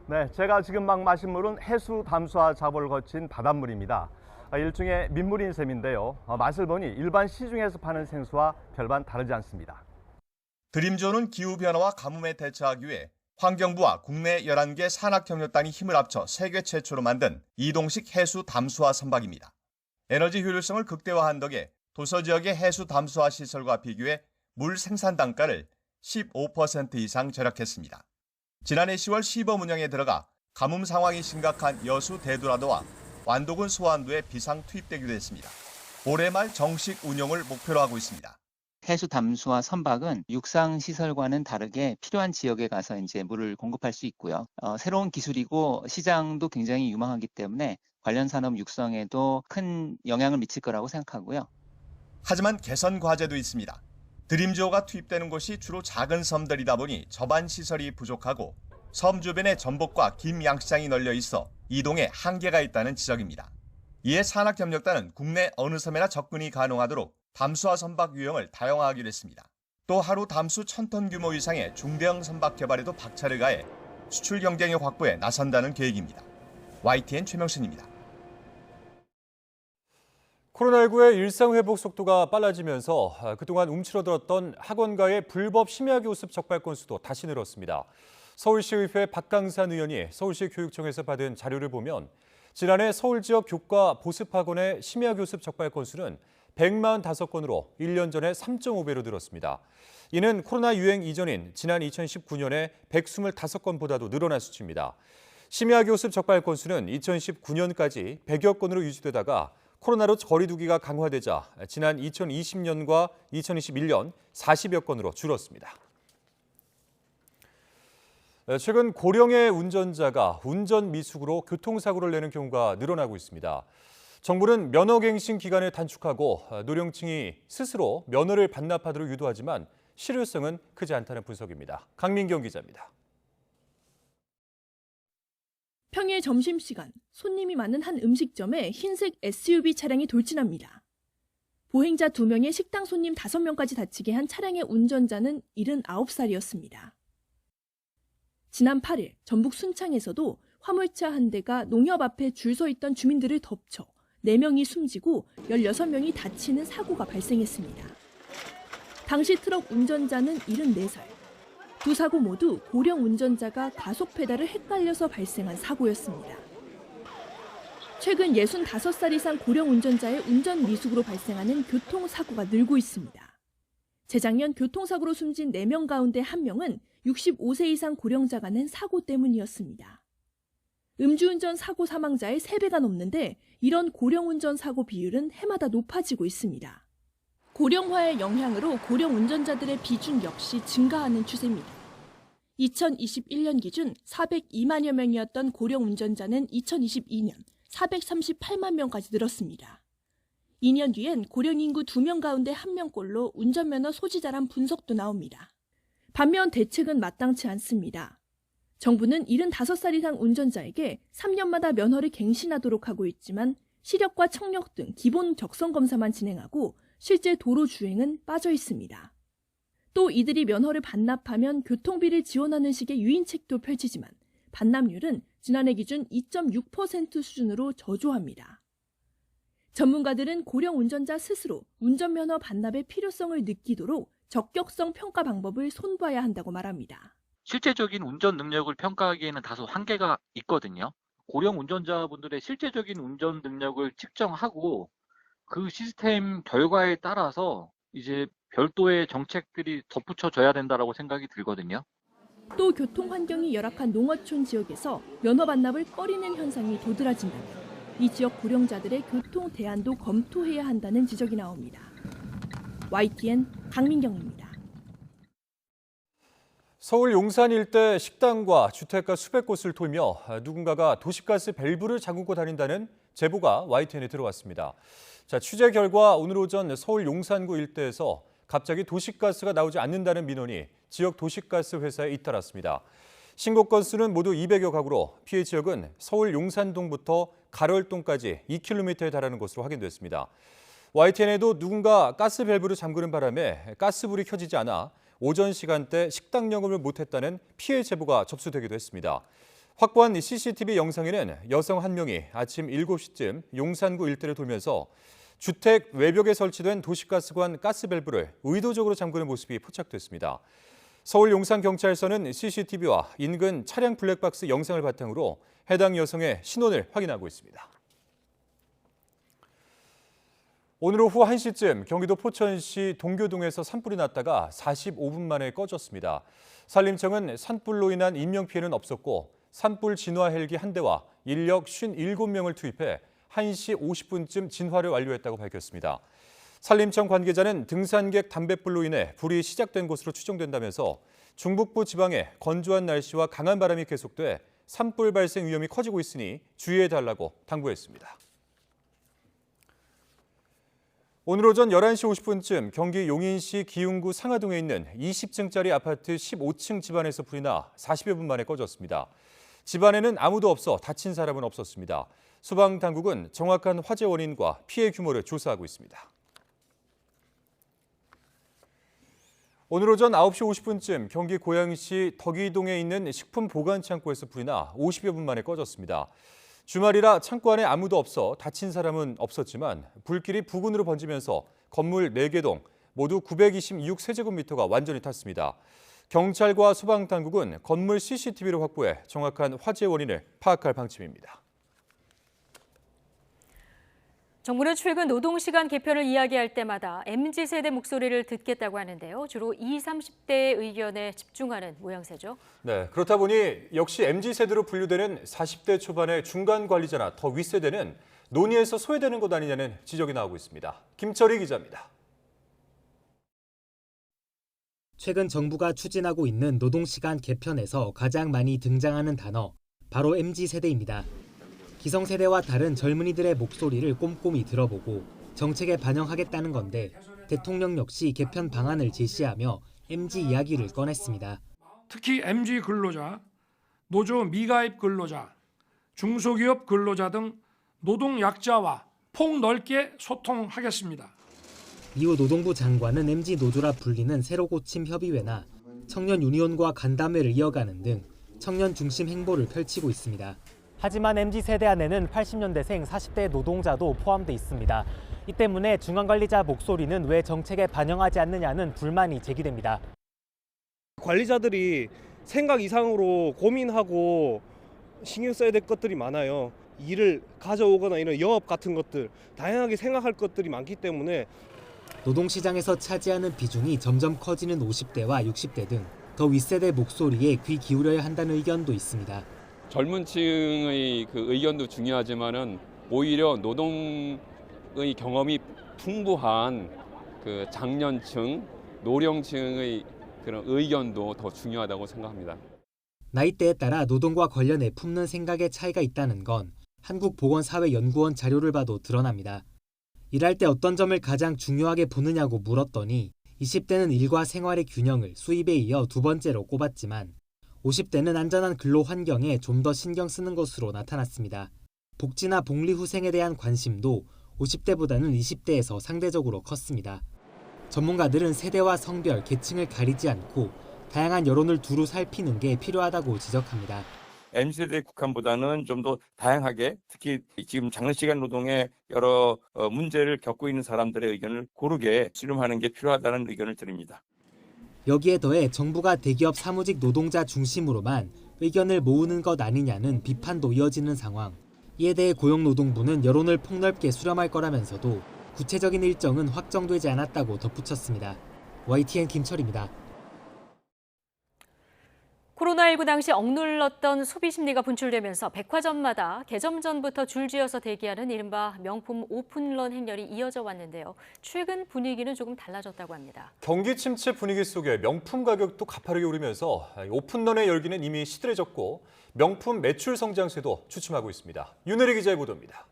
네, 제가 지금 막 마신 물은 해수 담수화 작업을 거친 바닷물입니다. 일종의 민물인 셈인데요. 맛을 보니 일반 시중에서 파는 생수와 별반 다르지 않습니다. 드림조는 기후변화와 가뭄에 대처하기 위해 환경부와 국내 11개 산학협력단이 힘을 합쳐 세계 최초로 만든 이동식 해수 담수화 선박입니다. 에너지 효율성을 극대화한 덕에 도서 지역의 해수 담수화 시설과 비교해 물 생산 단가를 15% 이상 절약했습니다. 지난해 10월 시범 운영에 들어가 가뭄 상황이 심각한 여수 대두라도와 완도군 소안도에 비상 투입되기도 했습니다. 올해 말 정식 운영을 목표로 하고 있습니다. 해수 담수와 선박은 육상 시설과는 다르게 필요한 지역에 가서 이제 물을 공급할 수 있고요. 새로운 기술이고 시장도 굉장히 유망하기 때문에 관련 산업 육성에도 큰 영향을 미칠 거라고 생각하고요. 하지만 개선 과제도 있습니다. 드림지호가 투입되는 곳이 주로 작은 섬들이다 보니 접안 시설이 부족하고 섬 주변에 전복과 김 양식장이 널려 있어 이동에 한계가 있다는 지적입니다. 이에 산학협력단은 국내 어느 섬에나 접근이 가능하도록 담수화 선박 유형을 다양화하기로 했습니다. 또 하루 담수 1000톤 규모 이상의 중대형 선박 개발에도 박차를 가해 수출 경쟁력 확보에 나선다는 계획입니다. YTN 최명신입니다. 코로나19의 일상회복 속도가 빨라지면서 그동안 움츠러들었던 학원가의 불법 심야교습 적발 건수도 다시 늘었습니다. 서울시의회 박강산 의원이 서울시 교육청에서 받은 자료를 보면 지난해 서울 지역 교과 보습학원의 심야교습 적발 건수는 145건으로 1년 전에 3.5배로 늘었습니다. 이는 코로나 유행 이전인 지난 2019년에 125건보다도 늘어난 수치입니다. 심야교습 적발 건수는 2019년까지 100여 건으로 유지되다가 코로나로 거리두기가 강화되자 지난 2020년과 2021년 40여 건으로 줄었습니다. 최근 고령의 운전자가 운전 미숙으로 교통사고를 내는 경우가 늘어나고 있습니다. 정부는 면허갱신 기간을 단축하고 노령층이 스스로 면허를 반납하도록 유도하지만 실효성은 크지 않다는 분석입니다. 강민경 기자입니다. 평일 점심시간, 손님이 많은 한 음식점에 흰색 SUV 차량이 돌진합니다. 보행자 2명에 식당 손님 5명까지 다치게 한 차량의 운전자는 79살이었습니다. 지난 8일 전북 순창에서도 화물차 한 대가 농협 앞에 줄 서 있던 주민들을 덮쳐 4명이 숨지고 16명이 다치는 사고가 발생했습니다. 당시 트럭 운전자는 74살. 두 사고 모두 고령 운전자가 가속 페달을 헷갈려서 발생한 사고였습니다. 최근 65살 이상 고령 운전자의 운전 미숙으로 발생하는 교통사고가 늘고 있습니다. 재작년 교통사고로 숨진 4명 가운데 1명은 65세 이상 고령자가 낸 사고 때문이었습니다. 음주운전 사고 사망자의 3배가 넘는데 이런 고령운전 사고 비율은 해마다 높아지고 있습니다. 고령화의 영향으로 고령 운전자들의 비중 역시 증가하는 추세입니다. 2021년 기준 402만여 명이었던 고령 운전자는 2022년 438만 명까지 늘었습니다. 2년 뒤엔 고령 인구 2명 가운데 1명꼴로 운전면허 소지자란 분석도 나옵니다. 반면 대책은 마땅치 않습니다. 정부는 75살 이상 운전자에게 3년마다 면허를 갱신하도록 하고 있지만 시력과 청력 등 기본 적성 검사만 진행하고 실제 도로 주행은 빠져 있습니다. 또 이들이 면허를 반납하면 교통비를 지원하는 식의 유인책도 펼치지만 반납률은 지난해 기준 2.6% 수준으로 저조합니다. 전문가들은 고령 운전자 스스로 운전면허 반납의 필요성을 느끼도록 적격성 평가 방법을 손봐야 한다고 말합니다. 실제적인 운전 능력을 평가하기에는 다소 한계가 있거든요. 고령 운전자분들의 실제적인 운전 능력을 측정하고 그 시스템 결과에 따라서 이제 별도의 정책들이 덧붙여져야 된다고 생각이 들거든요. 또 교통 환경이 열악한 농어촌 지역에서 면허 반납을 꺼리는 현상이 도드라진다면 이 지역 고령자들의 교통 대안도 검토해야 한다는 지적이 나옵니다. YTN 강민경입니다. 서울 용산 일대 식당과 주택가 수백 곳을 돌며 누군가가 도시가스 밸브를 잠그고 다닌다는 제보가 YTN에 들어왔습니다. 자, 취재 결과 오늘 오전 서울 용산구 일대에서 갑자기 도시가스가 나오지 않는다는 민원이 지역 도시가스 회사에 잇따랐습니다. 신고 건수는 모두 200여 가구로 피해 지역은 서울 용산동부터 가월동까지 2km에 달하는 것으로 확인됐습니다. YTN에도 누군가 가스 밸브를 잠그는 바람에 가스불이 켜지지 않아 오전 시간대 식당 영업을 못했다는 피해 제보가 접수되기도 했습니다. 확보한 CCTV 영상에는 여성 한 명이 아침 7시쯤 용산구 일대를 돌면서 주택 외벽에 설치된 도시가스관 가스 밸브를 의도적으로 잠그는 모습이 포착됐습니다. 서울 용산경찰서는 CCTV와 인근 차량 블랙박스 영상을 바탕으로 해당 여성의 신원을 확인하고 있습니다. 오늘 오후 1시쯤 경기도 포천시 동교동에서 산불이 났다가 45분 만에 꺼졌습니다. 산림청은 산불로 인한 인명피해는 없었고 산불 진화 헬기 한 대와 인력 57명을 투입해 1시 50분쯤 진화를 완료했다고 밝혔습니다. 산림청 관계자는 등산객 담뱃불로 인해 불이 시작된 것으로 추정된다면서 중북부 지방에 건조한 날씨와 강한 바람이 계속돼 산불 발생 위험이 커지고 있으니 주의해달라고 당부했습니다. 오늘 오전 11시 50분쯤 경기 용인시 기흥구 상하동에 있는 20층짜리 아파트 15층 집안에서 불이 나 40여 분 만에 꺼졌습니다. 집안에는 아무도 없어 다친 사람은 없었습니다. 소방당국은 정확한 화재 원인과 피해 규모를 조사하고 있습니다. 오늘 오전 9시 50분쯤 경기 고양시 덕이동에 있는 식품 보관 창고에서 불이 나 50여 분 만에 꺼졌습니다. 주말이라 창고 안에 아무도 없어 다친 사람은 없었지만 불길이 부근으로 번지면서 건물 4개 동 모두 926세제곱미터가 완전히 탔습니다. 경찰과 소방당국은 건물 CCTV를 확보해 정확한 화재 원인을 파악할 방침입니다. 정부는 최근 노동시간 개편을 이야기할 때마다 MZ세대 목소리를 듣겠다고 하는데요. 주로 20, 30대의 의견에 집중하는 모양새죠. 네, 그렇다 보니 역시 MZ세대로 분류되는 40대 초반의 중간 관리자나 더 윗세대는 논의에서 소외되는 것 아니냐는 지적이 나오고 있습니다. 김철희 기자입니다. 최근 정부가 추진하고 있는 노동시간 개편에서 가장 많이 등장하는 단어, 바로 MZ세대입니다. 기성세대와 다른 젊은이들의 목소리를 꼼꼼히 들어보고 정책에 반영하겠다는 건데 대통령 역시 개편 방안을 제시하며 MZ 이야기를 꺼냈습니다. 특히 MZ 근로자, 노조 미가입 근로자, 중소기업 근로자 등 노동약자와 폭넓게 소통하겠습니다. 이후 노동부 장관은 MZ 노조라 불리는 새로 고침 협의회나 청년 유니온과 간담회를 이어가는 등 청년 중심 행보를 펼치고 있습니다. 하지만 MZ세대 안에는 80년대생 40대 노동자도 포함돼 있습니다. 이 때문에 중간관리자 목소리는 왜 정책에 반영하지 않느냐는 불만이 제기됩니다. 관리자들이 생각 이상으로 고민하고 신경 써야 될 것들이 많아요. 일을 가져오거나 이런 영업 같은 것들, 다양하게 생각할 것들이 많기 때문에 노동시장에서 차지하는 비중이 점점 커지는 50대와 60대 등 더 윗세대 목소리에 귀 기울여야 한다는 의견도 있습니다. 젊은 층의 그 의견도 중요하지만은 오히려 노동의 경험이 풍부한 그 장년층, 노령층의 그런 의견도 더 중요하다고 생각합니다. 나이대에 따라 노동과 관련해 품는 생각의 차이가 있다는 건 한국보건사회연구원 자료를 봐도 드러납니다. 일할 때 어떤 점을 가장 중요하게 보느냐고 물었더니 20대는 일과 생활의 균형을 수입에 이어 두 번째로 꼽았지만 50대는 안전한 근로 환경에 좀 더 신경 쓰는 것으로 나타났습니다. 복지나 복리후생에 대한 관심도 50대보다는 20대에서 상대적으로 컸습니다. 전문가들은 세대와 성별, 계층을 가리지 않고 다양한 여론을 두루 살피는 게 필요하다고 지적합니다. MZ세대 국한보다는 좀 더 다양하게 특히 지금 장시간 노동에 여러 문제를 겪고 있는 사람들의 의견을 고르게 수렴하는 게 필요하다는 의견을 드립니다. 여기에 더해 정부가 대기업 사무직 노동자 중심으로만 의견을 모으는 것 아니냐는 비판도 이어지는 상황. 이에 대해 고용노동부는 여론을 폭넓게 수렴할 거라면서도 구체적인 일정은 확정되지 않았다고 덧붙였습니다. YTN 김철입니다. 코로나19 당시 억눌렀던 소비 심리가 분출되면서 백화점마다 개점 전부터 줄지어서 대기하는 이른바 명품 오픈런 행렬이 이어져 왔는데요. 최근 분위기는 조금 달라졌다고 합니다. 경기 침체 분위기 속에 명품 가격도 가파르게 오르면서 오픈런의 열기는 이미 시들해졌고 명품 매출 성장세도 주춤하고 있습니다. 윤혜리 기자의 보도입니다.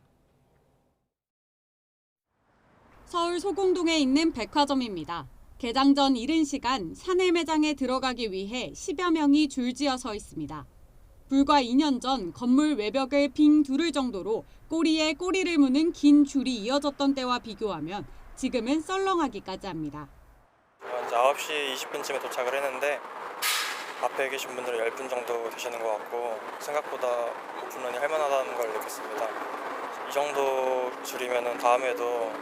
서울 소공동에 있는 백화점입니다. 개장 전 이른 시간 샤넬 매장에 들어가기 위해 10여 명이 줄지어 서 있습니다. 불과 2년 전 건물 외벽을 빙 두를 정도로 꼬리에 꼬리를 무는 긴 줄이 이어졌던 때와 비교하면 지금은 썰렁하기까지 합니다. 이제 9시 20분쯤에 도착을 했는데 앞에 계신 분들은 10분 정도 되시는 것 같고 생각보다 오픈런이 할만하다는 걸 느꼈습니다. 이 정도 줄이면 다음에도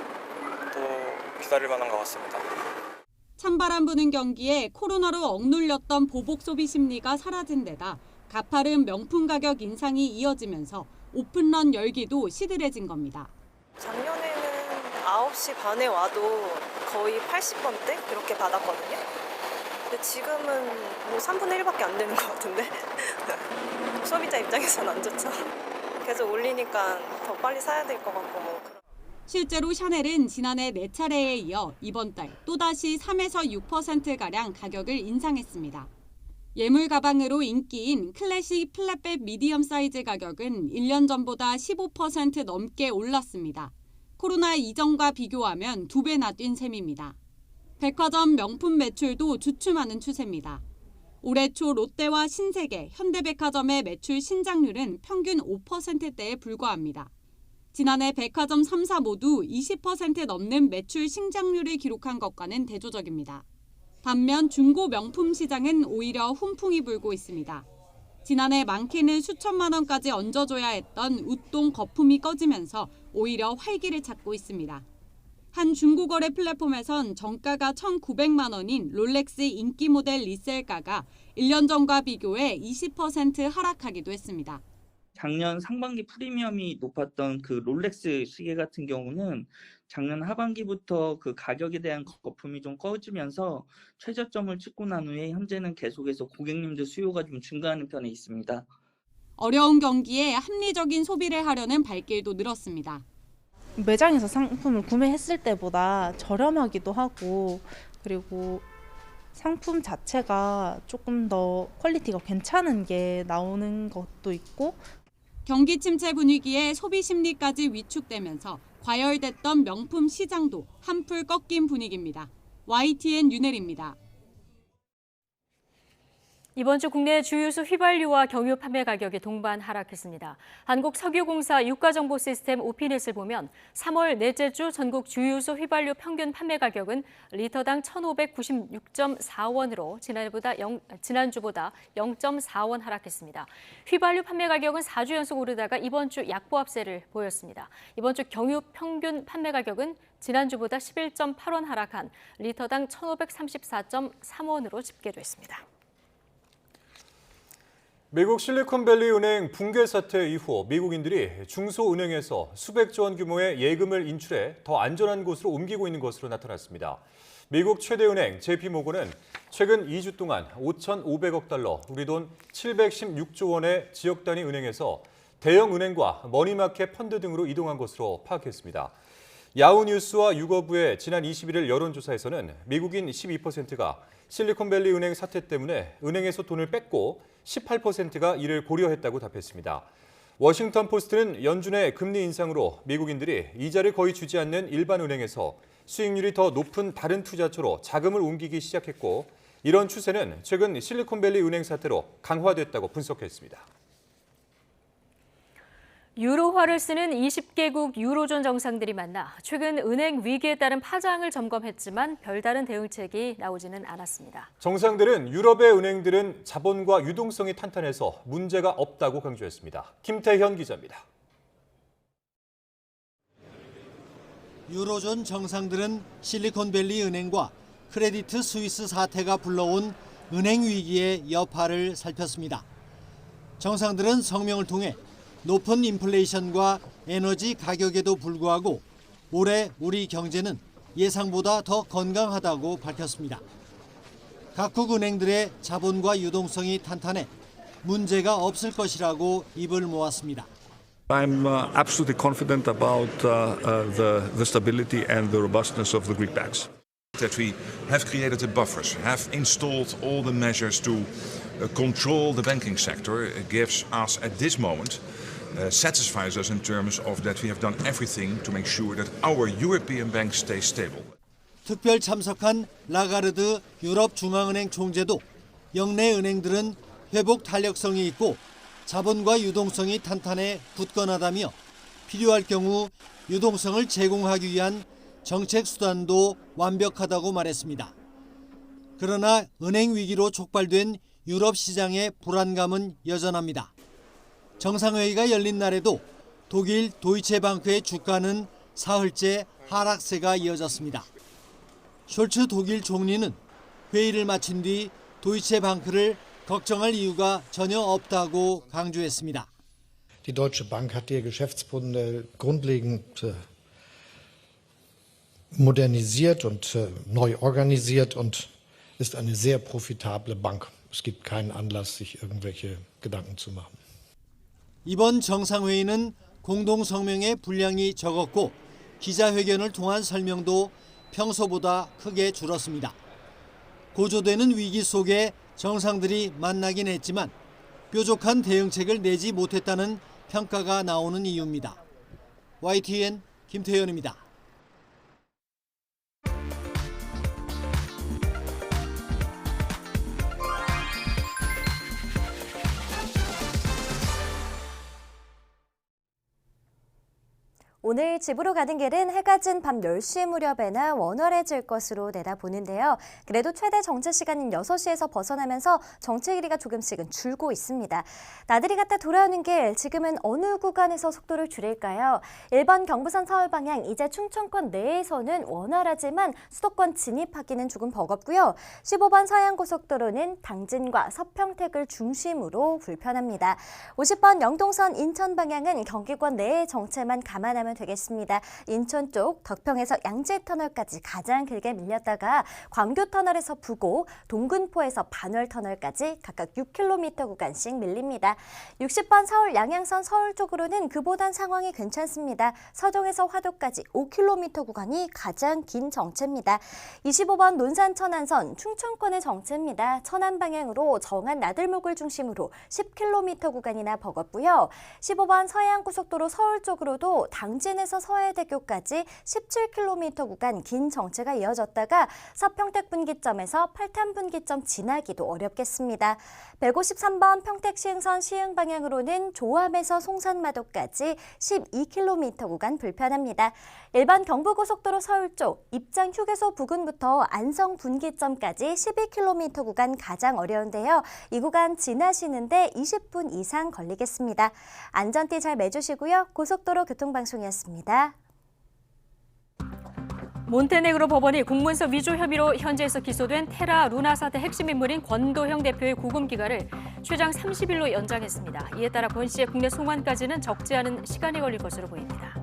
또 기다릴 만한 것 같습니다. 찬바람 부는 경기에 코로나로 억눌렸던 보복 소비 심리가 사라진 데다 가파른 명품 가격 인상이 이어지면서 오픈런 열기도 시들해진 겁니다. 작년에는 9시 반에 와도 거의 80번대 이렇게 받았거든요. 근데 지금은 뭐 3분의 1밖에 안 되는 것 같은데 소비자 입장에서는 안 좋죠. 계속 올리니까 더 빨리 사야 될 것 같고 뭐. 실제로 샤넬은 지난해 4차례에 이어 이번 달 또다시 3에서 6%가량 가격을 인상했습니다. 예물 가방으로 인기인 클래식 플랫백 미디엄 사이즈 가격은 1년 전보다 15% 넘게 올랐습니다. 코로나 이전과 비교하면 2배나 뛴 셈입니다. 백화점 명품 매출도 주춤하는 추세입니다. 올해 초 롯데와 신세계, 현대백화점의 매출 신장률은 평균 5%대에 불과합니다. 지난해 백화점 3사 모두 20% 넘는 매출 신장률을 기록한 것과는 대조적입니다. 반면 중고 명품 시장은 오히려 훈풍이 불고 있습니다. 지난해 많게는 수천만 원까지 얹어줘야 했던 웃동 거품이 꺼지면서 오히려 활기를 찾고 있습니다. 한 중고거래 플랫폼에선 정가가 1,900만 원인 롤렉스 인기 모델 리셀가가 1년 전과 비교해 20% 하락하기도 했습니다. 작년 상반기 프리미엄이 높았던 그 롤렉스 시계 같은 경우는 작년 하반기부터 그 가격에 대한 거품이 좀 꺼지면서 최저점을 찍고 난 후에 현재는 계속해서 고객님들 수요가 좀 증가하는 편에 있습니다. 어려운 경기에 합리적인 소비를 하려는 발길도 늘었습니다. 매장에서 상품을 구매했을 때보다 저렴하기도 하고 그리고 상품 자체가 조금 더 퀄리티가 괜찮은 게 나오는 것도 있고 경기 침체 분위기에 소비 심리까지 위축되면서 과열됐던 명품 시장도 한풀 꺾인 분위기입니다. YTN 윤혜리입니다. 이번 주 국내 주유소 휘발유와 경유 판매 가격이 동반 하락했습니다. 한국석유공사 유가정보시스템 오피넷을 보면 3월 넷째 주 전국 주유소 휘발유 평균 판매 가격은 리터당 1,596.4원으로 지난주보다 0.4원 하락했습니다. 휘발유 판매 가격은 4주 연속 오르다가 이번 주 약보합세를 보였습니다. 이번 주 경유 평균 판매 가격은 지난주보다 11.8원 하락한 리터당 1,534.3원으로 집계됐습니다. 미국 실리콘밸리 은행 붕괴 사태 이후 미국인들이 중소은행에서 수백조 원 규모의 예금을 인출해 더 안전한 곳으로 옮기고 있는 것으로 나타났습니다. 미국 최대 은행 JP모건은 최근 2주 동안 5,500억 달러, 우리 돈 716조 원의 지역 단위 은행에서 대형 은행과 머니마켓 펀드 등으로 이동한 것으로 파악했습니다. 야후뉴스와 유거부의 지난 21일 여론조사에서는 미국인 12%가 실리콘밸리 은행 사태 때문에 은행에서 돈을 뺐고 18%가 이를 고려했다고 답했습니다. 워싱턴 포스트는 연준의 금리 인상으로 미국인들이 이자를 거의 주지 않는 일반 은행에서 수익률이 더 높은 다른 투자처로 자금을 옮기기 시작했고 이런 추세는 최근 실리콘밸리 은행 사태로 강화됐다고 분석했습니다. 유로화를 쓰는 20개국 유로존 정상들이 만나 최근 은행 위기에 따른 파장을 점검했지만 별다른 대응책이 나오지는 않았습니다. 정상들은 유럽의 은행들은 자본과 유동성이 탄탄해서 문제가 없다고 강조했습니다. 김태현 기자입니다. 유로존 정상들은 실리콘밸리 은행과 크레디트 스위스 사태가 불러온 은행 위기의 여파를 살폈습니다. 정상들은 성명을 통해 높은 인플레이션과 에너지 가격에도 불구하고 올해 우리 경제는 예상보다 더 건강하다고 밝혔습니다. 각국 은행들의 자본과 유동성이 탄탄해 문제가 없을 것이라고 입을 모았습니다. I'm absolutely confident about the stability and the robustness of the Greek banks. That we have created the buffers, have installed all the measures to control the banking sector gives us at this moment satisfies us in terms of that we have done everything to make sure that our European banks stay stable. 특별 참석한 라가르드 유럽 중앙은행 총재도 영내 은행들은 회복 탄력성이 있고 자본과 유동성이 탄탄해 굳건하다며 필요할 경우 유동성을 제공하기 위한 정책 수단도 완벽하다고 말했습니다. 그러나 은행 위기로 촉발된 유럽 시장의 불안감은 여전합니다. 정상회의가 열린 날에도 독일 도이체방크의 주가는 사흘째 하락세가 이어졌습니다. 숄츠 독일 총리는 회의를 마친 뒤 도이체방크를 걱정할 이유가 전혀 없다고 강조했습니다. Die Deutsche Bank hat ihr Geschäftsmodell grundlegend modernisiert und neu organisiert und ist eine sehr profitable Bank. Es gibt keinen Anlass, sich irgendwelche Gedanken zu machen. 이번 정상회의는 공동성명의 분량이 적었고 기자회견을 통한 설명도 평소보다 크게 줄었습니다. 고조되는 위기 속에 정상들이 만나긴 했지만 뾰족한 대응책을 내지 못했다는 평가가 나오는 이유입니다. YTN 김태현입니다. 오늘 집으로 가는 길은 해가 진 밤 10시 무렵에나 원활해질 것으로 내다보는데요. 그래도 최대 정체 시간인 6시에서 벗어나면서 정체 길이가 조금씩은 줄고 있습니다. 나들이 갔다 돌아오는 길, 지금은 어느 구간에서 속도를 줄일까요? 1번 경부선 서울 방향, 이제 충청권 내에서는 원활하지만 수도권 진입하기는 조금 버겁고요. 15번 서해안고속도로는 당진과 서평택을 중심으로 불편합니다. 50번 영동선 인천 방향은 경기권 내의 정체만 감안하면 되겠습니다. 인천 쪽 덕평에서 양재터널까지 가장 길게 밀렸다가 광교터널에서 부곡, 동근포에서 반월터널까지 각각 6km 구간씩 밀립니다. 60번 서울 양양선 서울 쪽으로는 그보단 상황이 괜찮습니다. 서동에서 화도까지 5km 구간이 가장 긴 정체입니다. 25번 논산 천안선 충청권의 정체입니다. 천안 방향으로 정안 나들목을 중심으로 10km 구간이나 버겁고요. 15번 서해안고속도로 서울 쪽으로도 당진에서 서해대교까지 17km 구간 긴 정체가 이어졌다가 서평택 분기점에서 팔탄 분기점 지나기도 어렵겠습니다. 153번 평택 시흥선 시흥 방향으로는 조암에서 송산마도까지 12km 구간 불편합니다. 1번 경부고속도로 서울 쪽 입장 휴게소 부근부터 안성 분기점까지 12km 구간 가장 어려운데요. 이 구간 지나시는데 20분 이상 걸리겠습니다. 안전띠 잘 매주시고요. 고속도로 교통방송이었습니다. 몬테네그로 법원이 공문서 위조 혐의로 현지에서 기소된 테라 루나 사태 핵심 인물인 권도형 대표의 구금 기간을 최장 30일로 연장했습니다. 이에 따라 권 씨의 국내 송환까지는 적지 않은 시간이 걸릴 것으로 보입니다.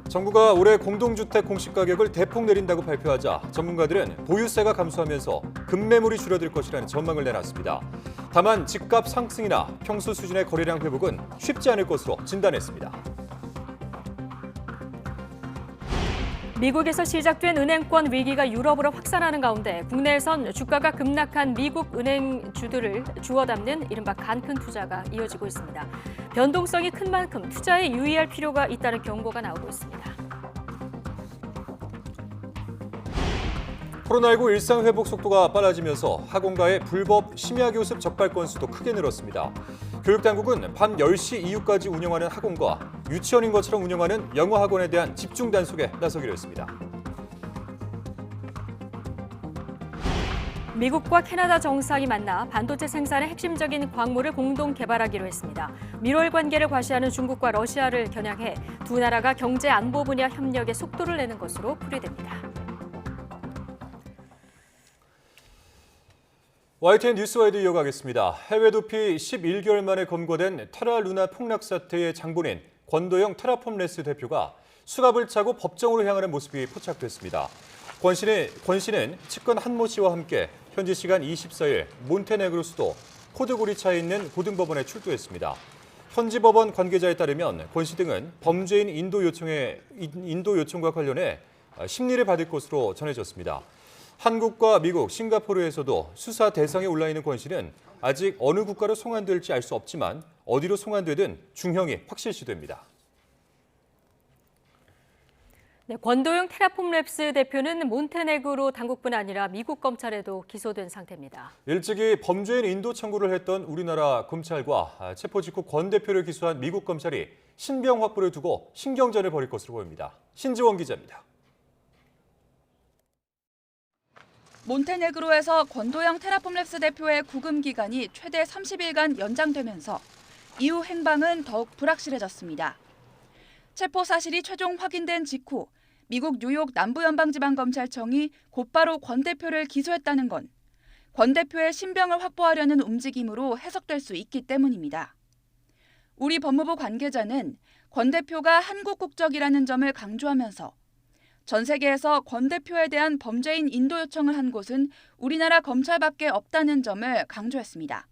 정부가 올해 공동주택 공시가격을 대폭 내린다고 발표하자 전문가들은 보유세가 감소하면서 급매물이 줄어들 것이라는 전망을 내놨습니다. 다만 집값 상승이나 평소 수준의 거래량 회복은 쉽지 않을 것으로 진단했습니다. 미국에서 시작된 은행권 위기가 유럽으로 확산하는 가운데 국내에선 주가가 급락한 미국 은행주들을 주워 담는 이른바 간큰 투자가 이어지고 있습니다. 변동성이 큰 만큼 투자에 유의할 필요가 있다는 경고가 나오고 있습니다. 코로나19 일상 회복 속도가 빨라지면서 학원가의 불법 심야교습 적발 건수도 크게 늘었습니다. 교육당국은 밤 10시 이후까지 운영하는 학원과 유치원인 것처럼 운영하는 영어 학원에 대한 집중 단속에 나서기로 했습니다. 미국과 캐나다 정상이 만나 반도체 생산의 핵심적인 광물을 공동 개발하기로 했습니다. 밀월 관계를 과시하는 중국과 러시아를 겨냥해 두 나라가 경제 안보 분야 협력에 속도를 내는 것으로 풀이됩니다. YTN 뉴스와이드 이어가겠습니다. 해외 도피 11개월 만에 검거된 테라 루나 폭락 사태의 장본인 권도영 테라폼레스 대표가 수갑을 차고 법정으로 향하는 모습이 포착됐습니다. 권 씨는 측근 한모 씨와 함께 현지 시간 24일 몬테네그로 수도 포드고리차에 있는 고등법원에 출두했습니다. 현지 법원 관계자에 따르면 권 씨 등은 범죄인 인도 요청과 관련해 심리를 받을 것으로 전해졌습니다. 한국과 미국, 싱가포르에서도 수사 대상에 올라 있는 권 씨는 아직 어느 국가로 송환될지 알 수 없지만 어디로 송환되든 중형이 확실시됩니다. 네, 권도영 테라폼랩스 대표는 몬테네그로 당국뿐 아니라 미국 검찰에도 기소된 상태입니다. 일찍이 범죄인 인도 청구를 했던 우리나라 검찰과 체포 직후 권 대표를 기소한 미국 검찰이 신병 확보를 두고 신경전을 벌일 것으로 보입니다. 신지원 기자입니다. 몬테네그로에서 권도영 테라폼랩스 대표의 구금 기간이 최대 30일간 연장되면서 이후 행방은 더욱 불확실해졌습니다. 체포 사실이 최종 확인된 직후 미국 뉴욕 남부연방지방검찰청이 곧바로 권 대표를 기소했다는 건 권 대표의 신병을 확보하려는 움직임으로 해석될 수 있기 때문입니다. 우리 법무부 관계자는 권 대표가 한국 국적이라는 점을 강조하면서 전 세계에서 권 대표에 대한 범죄인 인도 요청을 한 곳은 우리나라 검찰밖에 없다는 점을 강조했습니다.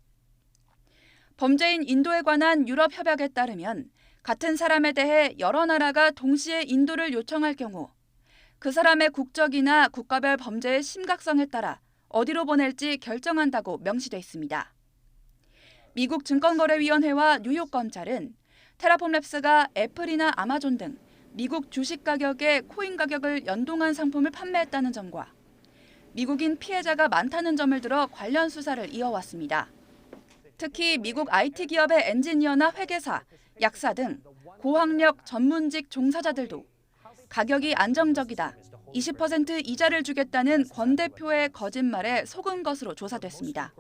범죄인 인도에 관한 유럽 협약에 따르면 같은 사람에 대해 여러 나라가 동시에 인도를 요청할 경우 그 사람의 국적이나 국가별 범죄의 심각성에 따라 어디로 보낼지 결정한다고 명시돼 있습니다. 미국 증권거래위원회와 뉴욕 검찰은 테라폼랩스가 애플이나 아마존 등 미국 주식 가격에 코인 가격을 연동한 상품을 판매했다는 점과 미국인 피해자가 많다는 점을 들어 관련 수사를 이어왔습니다. 특히 미국 IT 기업의 엔지니어나 회계사, 약사 등 고학력 전문직 종사자들도 가격이 안정적이다, 20% 이자를 주겠다는 권 대표의 거짓말에 속은 것으로 조사됐습니다.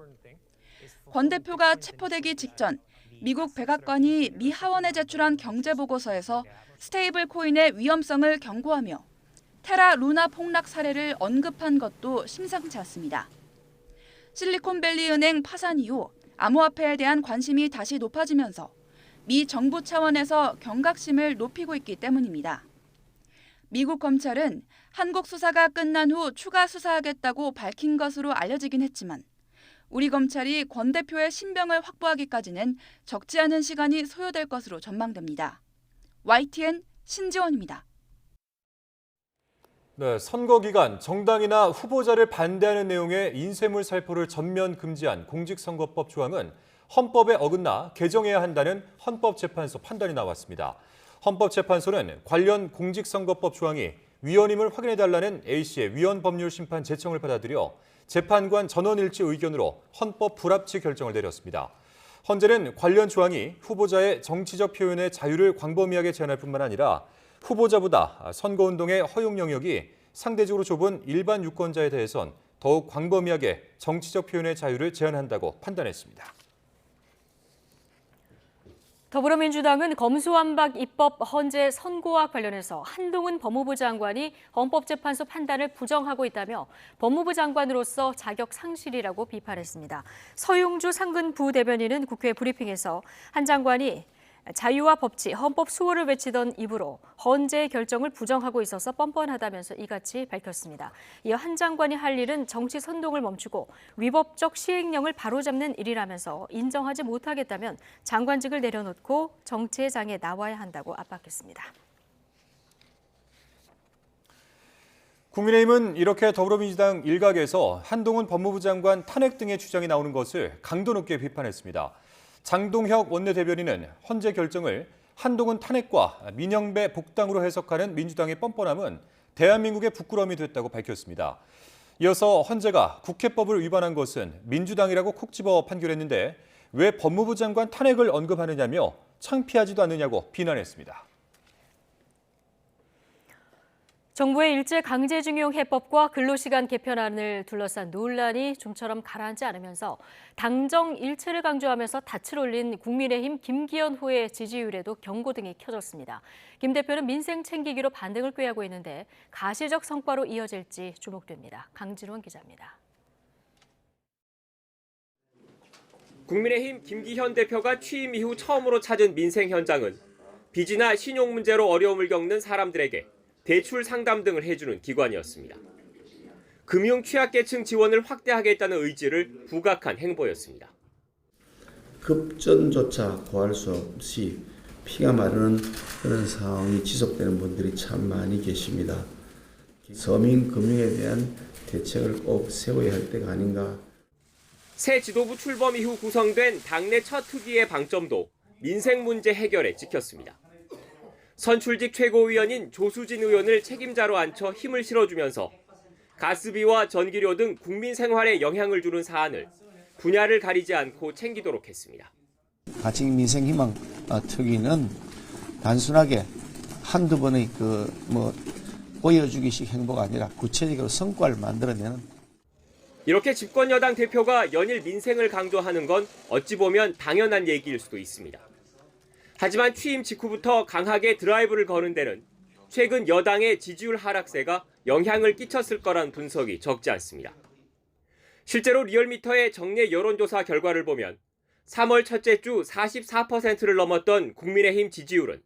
권 대표가 체포되기 직전 미국 백악관이 미 하원에 제출한 경제보고서에서 스테이블 코인의 위험성을 경고하며 테라 루나 폭락 사례를 언급한 것도 심상치 않습니다. 실리콘밸리 은행 파산 이후 암호화폐에 대한 관심이 다시 높아지면서 미 정부 차원에서 경각심을 높이고 있기 때문입니다. 미국 검찰은 한국 수사가 끝난 후 추가 수사하겠다고 밝힌 것으로 알려지긴 했지만 우리 검찰이 권 대표의 신병을 확보하기까지는 적지 않은 시간이 소요될 것으로 전망됩니다. YTN 신지원입니다. 네, 선거 기간 정당이나 후보자를 반대하는 내용의 인쇄물 살포를 전면 금지한 공직선거법 조항은 헌법에 어긋나 개정해야 한다는 헌법재판소 판단이 나왔습니다. 헌법재판소는 관련 공직선거법 조항이 위헌임을 확인해달라는 A씨의 위헌법률심판 제청을 받아들여 재판관 전원일치 의견으로 헌법 불합치 결정을 내렸습니다. 헌재는 관련 조항이 후보자의 정치적 표현의 자유를 광범위하게 제한할 뿐만 아니라 후보자보다 선거운동의 허용 영역이 상대적으로 좁은 일반 유권자에 대해선 더욱 광범위하게 정치적 표현의 자유를 제한한다고 판단했습니다. 더불어민주당은 검수완박 입법 헌재 선고와 관련해서 한동훈 법무부 장관이 헌법재판소 판단을 부정하고 있다며 법무부 장관으로서 자격 상실이라고 비판했습니다. 서용주 상근 부대변인은 국회 브리핑에서 한 장관이 자유와 법치, 헌법 수호를 외치던 입으로 헌재의 결정을 부정하고 있어서 뻔뻔하다면서 이같이 밝혔습니다. 이어 한 장관이 할 일은 정치 선동을 멈추고 위법적 시행령을 바로잡는 일이라면서 인정하지 못하겠다면 장관직을 내려놓고 정치의 장에 나와야 한다고 압박했습니다. 국민의힘은 이렇게 더불어민주당 일각에서 한동훈 법무부 장관 탄핵 등의 주장이 나오는 것을 강도 높게 비판했습니다. 장동혁 원내대변인은 헌재 결정을 한동훈 탄핵과 민영배 복당으로 해석하는 민주당의 뻔뻔함은 대한민국의 부끄러움이 됐다고 밝혔습니다. 이어서 헌재가 국회법을 위반한 것은 민주당이라고 콕 집어 판결했는데 왜 법무부 장관 탄핵을 언급하느냐며 창피하지도 않느냐고 비난했습니다. 정부의 일제강제징용 해법과 근로시간 개편안을 둘러싼 논란이 좀처럼 가라앉지 않으면서 당정 일체를 강조하면서 닻을 올린 국민의힘 김기현 후의 지지율에도 경고등이 켜졌습니다. 김 대표는 민생 챙기기로 반등을 꾀하고 있는데 가시적 성과로 이어질지 주목됩니다. 강진원 기자입니다. 국민의힘 김기현 대표가 취임 이후 처음으로 찾은 민생 현장은 빚이나 신용 문제로 어려움을 겪는 사람들에게 대출 상담 등을 해주는 기관이었습니다. 금융 취약계층 지원을 확대하겠다는 의지를 부각한 행보였습니다. 급전조차 구할 수 없이 피가 마르는 그런 상황이 지속되는 분들이 참 많이 계십니다. 서민 금융에 대한 대책을 꼭 세워야 할 때가 아닌가. 새 지도부 출범 이후 구성된 당내 첫 특위의 방점도 민생 문제 해결에 찍혔습니다. 선출직 최고위원인 조수진 의원을 책임자로 앉혀 힘을 실어주면서 가스비와 전기료 등 국민 생활에 영향을 주는 사안을 분야를 가리지 않고 챙기도록 했습니다. 가칭 민생희망 특위는 단순하게 한두 번의 보여주기식 행보가 아니라 구체적으로 성과를 만들어내는. 이렇게 집권 여당 대표가 연일 민생을 강조하는 건 어찌 보면 당연한 얘기일 수도 있습니다. 하지만 취임 직후부터 강하게 드라이브를 거는 데는 최근 여당의 지지율 하락세가 영향을 끼쳤을 거란 분석이 적지 않습니다. 실제로 리얼미터의 정례 여론조사 결과를 보면 3월 첫째 주 44%를 넘었던 국민의힘 지지율은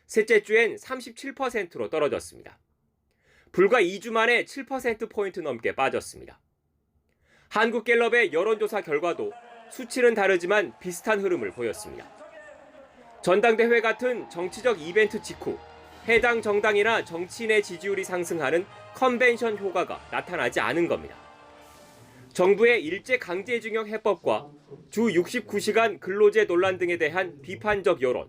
셋째 주엔 37%로 떨어졌습니다. 불과 2주 만에 7%포인트 넘게 빠졌습니다. 한국갤럽의 여론조사 결과도 수치는 다르지만 비슷한 흐름을 보였습니다. 전당대회 같은 정치적 이벤트 직후 해당 정당이나 정치인의 지지율이 상승하는 컨벤션 효과가 나타나지 않은 겁니다. 정부의 일제 강제징용 해법과 주 69시간 근로제 논란 등에 대한 비판적 여론,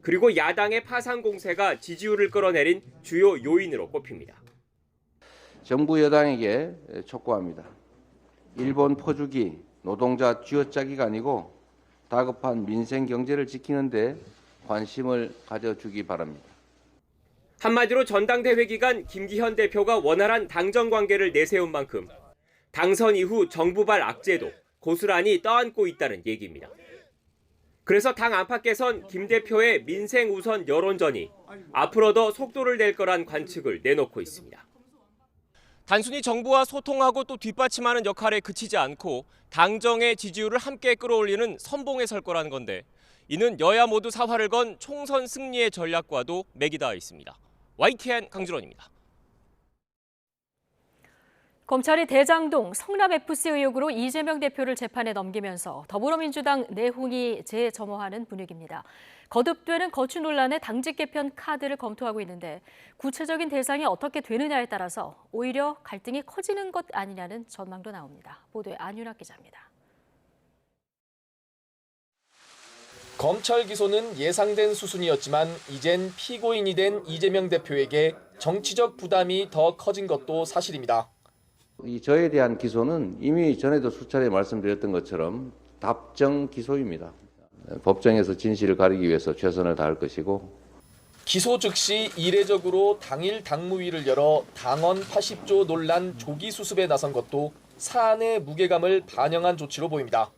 그리고 야당의 파상 공세가 지지율을 끌어내린 주요 요인으로 꼽힙니다. 정부 여당에게 촉구합니다. 일본 퍼주기, 노동자 쥐어짜기가 아니고 다급한 민생 경제를 지키는 데 관심을 가져주기 바랍니다. 한마디로 전당대회 기간 김기현 대표가 원활한 당정 관계를 내세운 만큼 당선 이후 정부발 악재도 고스란히 떠안고 있다는 얘기입니다. 그래서 당 안팎에선 김 대표의 민생 우선 여론전이 앞으로 더 속도를 낼 거란 관측을 내놓고 있습니다. 단순히 정부와 소통하고 또 뒷받침하는 역할에 그치지 않고 당정의 지지율을 함께 끌어올리는 선봉에 설 거라는 건데, 이는 여야 모두 사활을 건 총선 승리의 전략과도 맥이 닿아 있습니다. YTN 강준원입니다. 검찰이 대장동 성남FC 의혹으로 이재명 대표를 재판에 넘기면서 더불어민주당 내홍이 재점화하는 분위기입니다. 거듭되는 거취 논란에 당직 개편 카드를 검토하고 있는데 구체적인 대상이 어떻게 되느냐에 따라서 오히려 갈등이 커지는 것 아니냐는 전망도 나옵니다. 보도에 안윤학 기자입니다. 검찰 기소는 예상된 수순이었지만 이젠 피고인이 된 이재명 대표에게 정치적 부담이 더 커진 것도 사실입니다. 저에 대한 기소는 이미 전에도 수차례 말씀드렸던 것처럼 답정 기소입니다. 법정에서 진실을 가리기 위해서 최선을 다할 것이고, 기소 즉시 이례적으로 당일 당무위를 열어 당원 80조 논란 조기 수습에 나선 것도 사안의 무게감을 반영한 조치로 보입니다.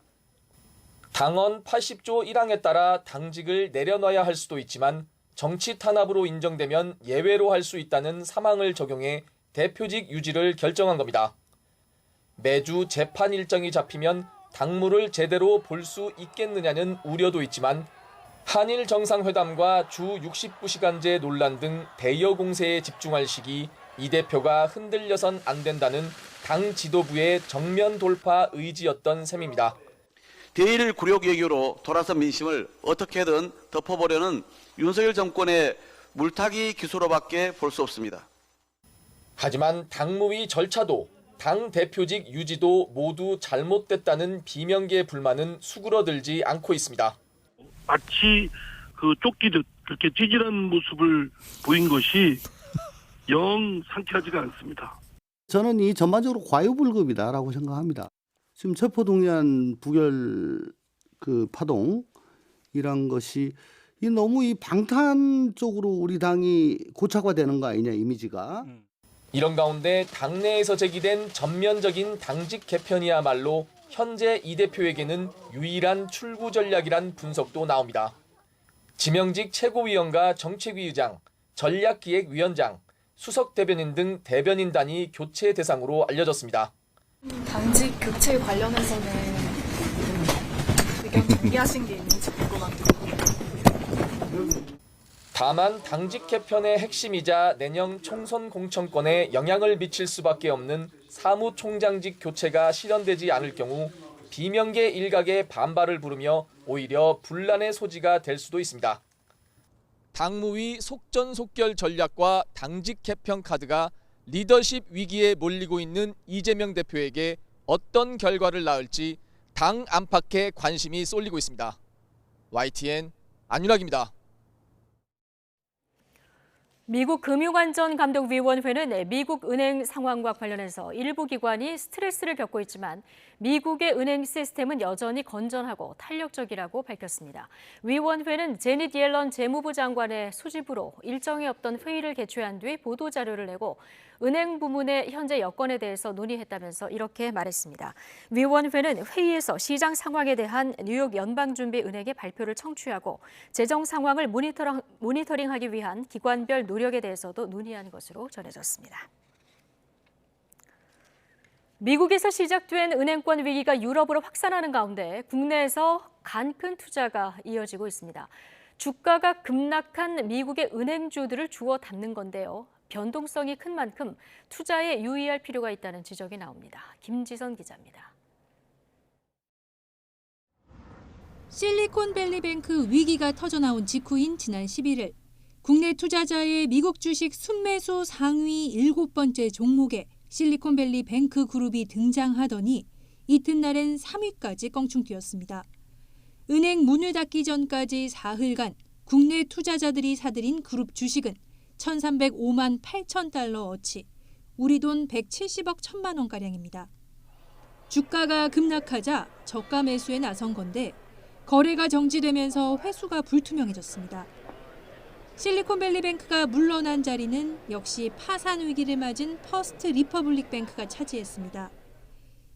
당원 80조 1항에 따라 당직을 내려놔야 할 수도 있지만 정치 탄압으로 인정되면 예외로 할 수 있다는 사망을 적용해 대표직 유지를 결정한 겁니다. 매주 재판 일정이 잡히면 당무를 제대로 볼 수 있겠느냐는 우려도 있지만 한일 정상회담과 주 69시간제 논란 등 대여 공세에 집중할 시기 이 대표가 흔들려선 안 된다는 당 지도부의 정면 돌파 의지였던 셈입니다. 대일 굴욕 외교로 돌아선 민심을 어떻게든 덮어보려는 윤석열 정권의 물타기 기소로밖에 볼 수 없습니다. 하지만 당무위 절차도 당 대표직 유지도 모두 잘못됐다는 비명계의 불만은 수그러들지 않고 있습니다. 마치 쫓기듯 그렇게 찌질한 모습을 보인 것이 영 상쾌하지가 않습니다. 저는 이 전반적으로 과유불급이다라고 생각합니다. 지금 체포동의안 부결 파동이란 것이 너무 이 방탄 쪽으로 우리 당이 고착화되는 거 아니냐, 이미지가. 이런 가운데 당내에서 제기된 전면적인 당직 개편이야말로 현재 이 대표에게는 유일한 출구 전략이란 분석도 나옵니다. 지명직 최고위원과 정책위 의장, 전략기획위원장, 수석 대변인 등 대변인단이 교체 대상으로 알려졌습니다. 당직 교체 관련해서는 의견 정리하신 게 있는지 궁금합니다. 다만 당직 개편의 핵심이자 내년 총선 공천권에 영향을 미칠 수밖에 없는 사무총장직 교체가 실현되지 않을 경우 비명계 일각의 반발을 부르며 오히려 분란의 소지가 될 수도 있습니다. 당무위 속전속결 전략과 당직 개편 카드가 리더십 위기에 몰리고 있는 이재명 대표에게 어떤 결과를 낳을지 당 안팎에 관심이 쏠리고 있습니다. YTN 안윤학입니다. 미국 금융안전감독위원회는 미국 은행 상황과 관련해서 일부 기관이 스트레스를 겪고 있지만 미국의 은행 시스템은 여전히 건전하고 탄력적이라고 밝혔습니다. 위원회는 제닛 옐런 재무부 장관의 소집으로 일정이 없던 회의를 개최한 뒤 보도자료를 내고 은행 부문의 현재 여건에 대해서 논의했다면서 이렇게 말했습니다. 위원회는 회의에서 시장 상황에 대한 뉴욕 연방준비은행의 발표를 청취하고 재정 상황을 모니터링하기 위한 기관별 노력에 대해서도 논의한 것으로 전해졌습니다. 미국에서 시작된 은행권 위기가 유럽으로 확산하는 가운데 국내에서 간큰 투자가 이어지고 있습니다. 주가가 급락한 미국의 은행주들을 주워 담는 건데요. 변동성이 큰 만큼 투자에 유의할 필요가 있다는 지적이 나옵니다. 김지선 기자입니다. 실리콘밸리뱅크 위기가 터져나온 직후인 지난 11일 국내 투자자의 미국 주식 순매수 상위 7번째 종목에 실리콘밸리뱅크 그룹이 등장하더니 이튿날엔 3위까지 껑충 뛰었습니다. 은행 문을 닫기 전까지 사흘간 국내 투자자들이 사들인 그룹 주식은 1,305만 8천 달러 어치, 우리 돈 170억 1천만 원가량입니다. 주가가 급락하자 저가 매수에 나선 건데 거래가 정지되면서 회수가 불투명해졌습니다. 실리콘밸리뱅크가 물러난 자리는 역시 파산 위기를 맞은 퍼스트 리퍼블릭 뱅크가 차지했습니다.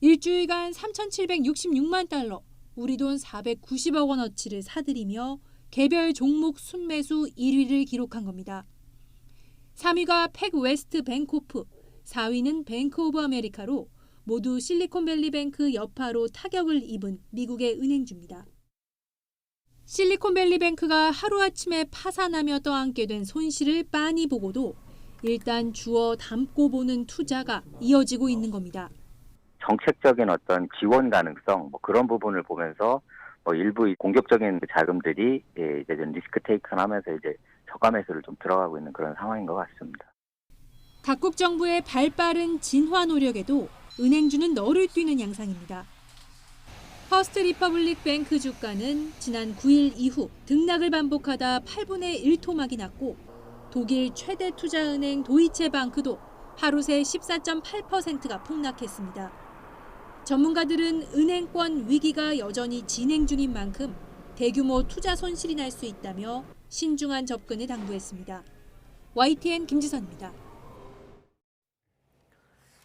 일주일간 3,766만 달러, 우리 돈 490억 원어치를 사들이며 개별 종목 순매수 1위를 기록한 겁니다. 3위가 팩웨스트 뱅코프, 4위는 뱅크 오브 아메리카로 모두 실리콘밸리뱅크 여파로 타격을 입은 미국의 은행주입니다. 실리콘밸리뱅크가 하루아침에 파산하며 떠안게 된 손실을 빤히 보고도 일단 주워 담고 보는 투자가 이어지고 있는 겁니다. 정책적인 어떤 지원 가능성 그런 부분을 보면서 일부 공격적인 자금들이 이제 좀 리스크 테이크하면서 이제 저가 매수를 좀 들어가고 있는 그런 상황인 것 같습니다. 각국 정부의 발빠른 진화 노력에도 은행주는 너를 뛰는 양상입니다. 퍼스트 리퍼블릭 뱅크 주가는 지난 9일 이후 등락을 반복하다 8분의 1 토막이 났고 독일 최대 투자은행 도이체방크도 하루 새 14.8%가 폭락했습니다. 전문가들은 은행권 위기가 여전히 진행 중인 만큼 대규모 투자 손실이 날 수 있다며 신중한 접근을 당부했습니다. YTN 김지선입니다.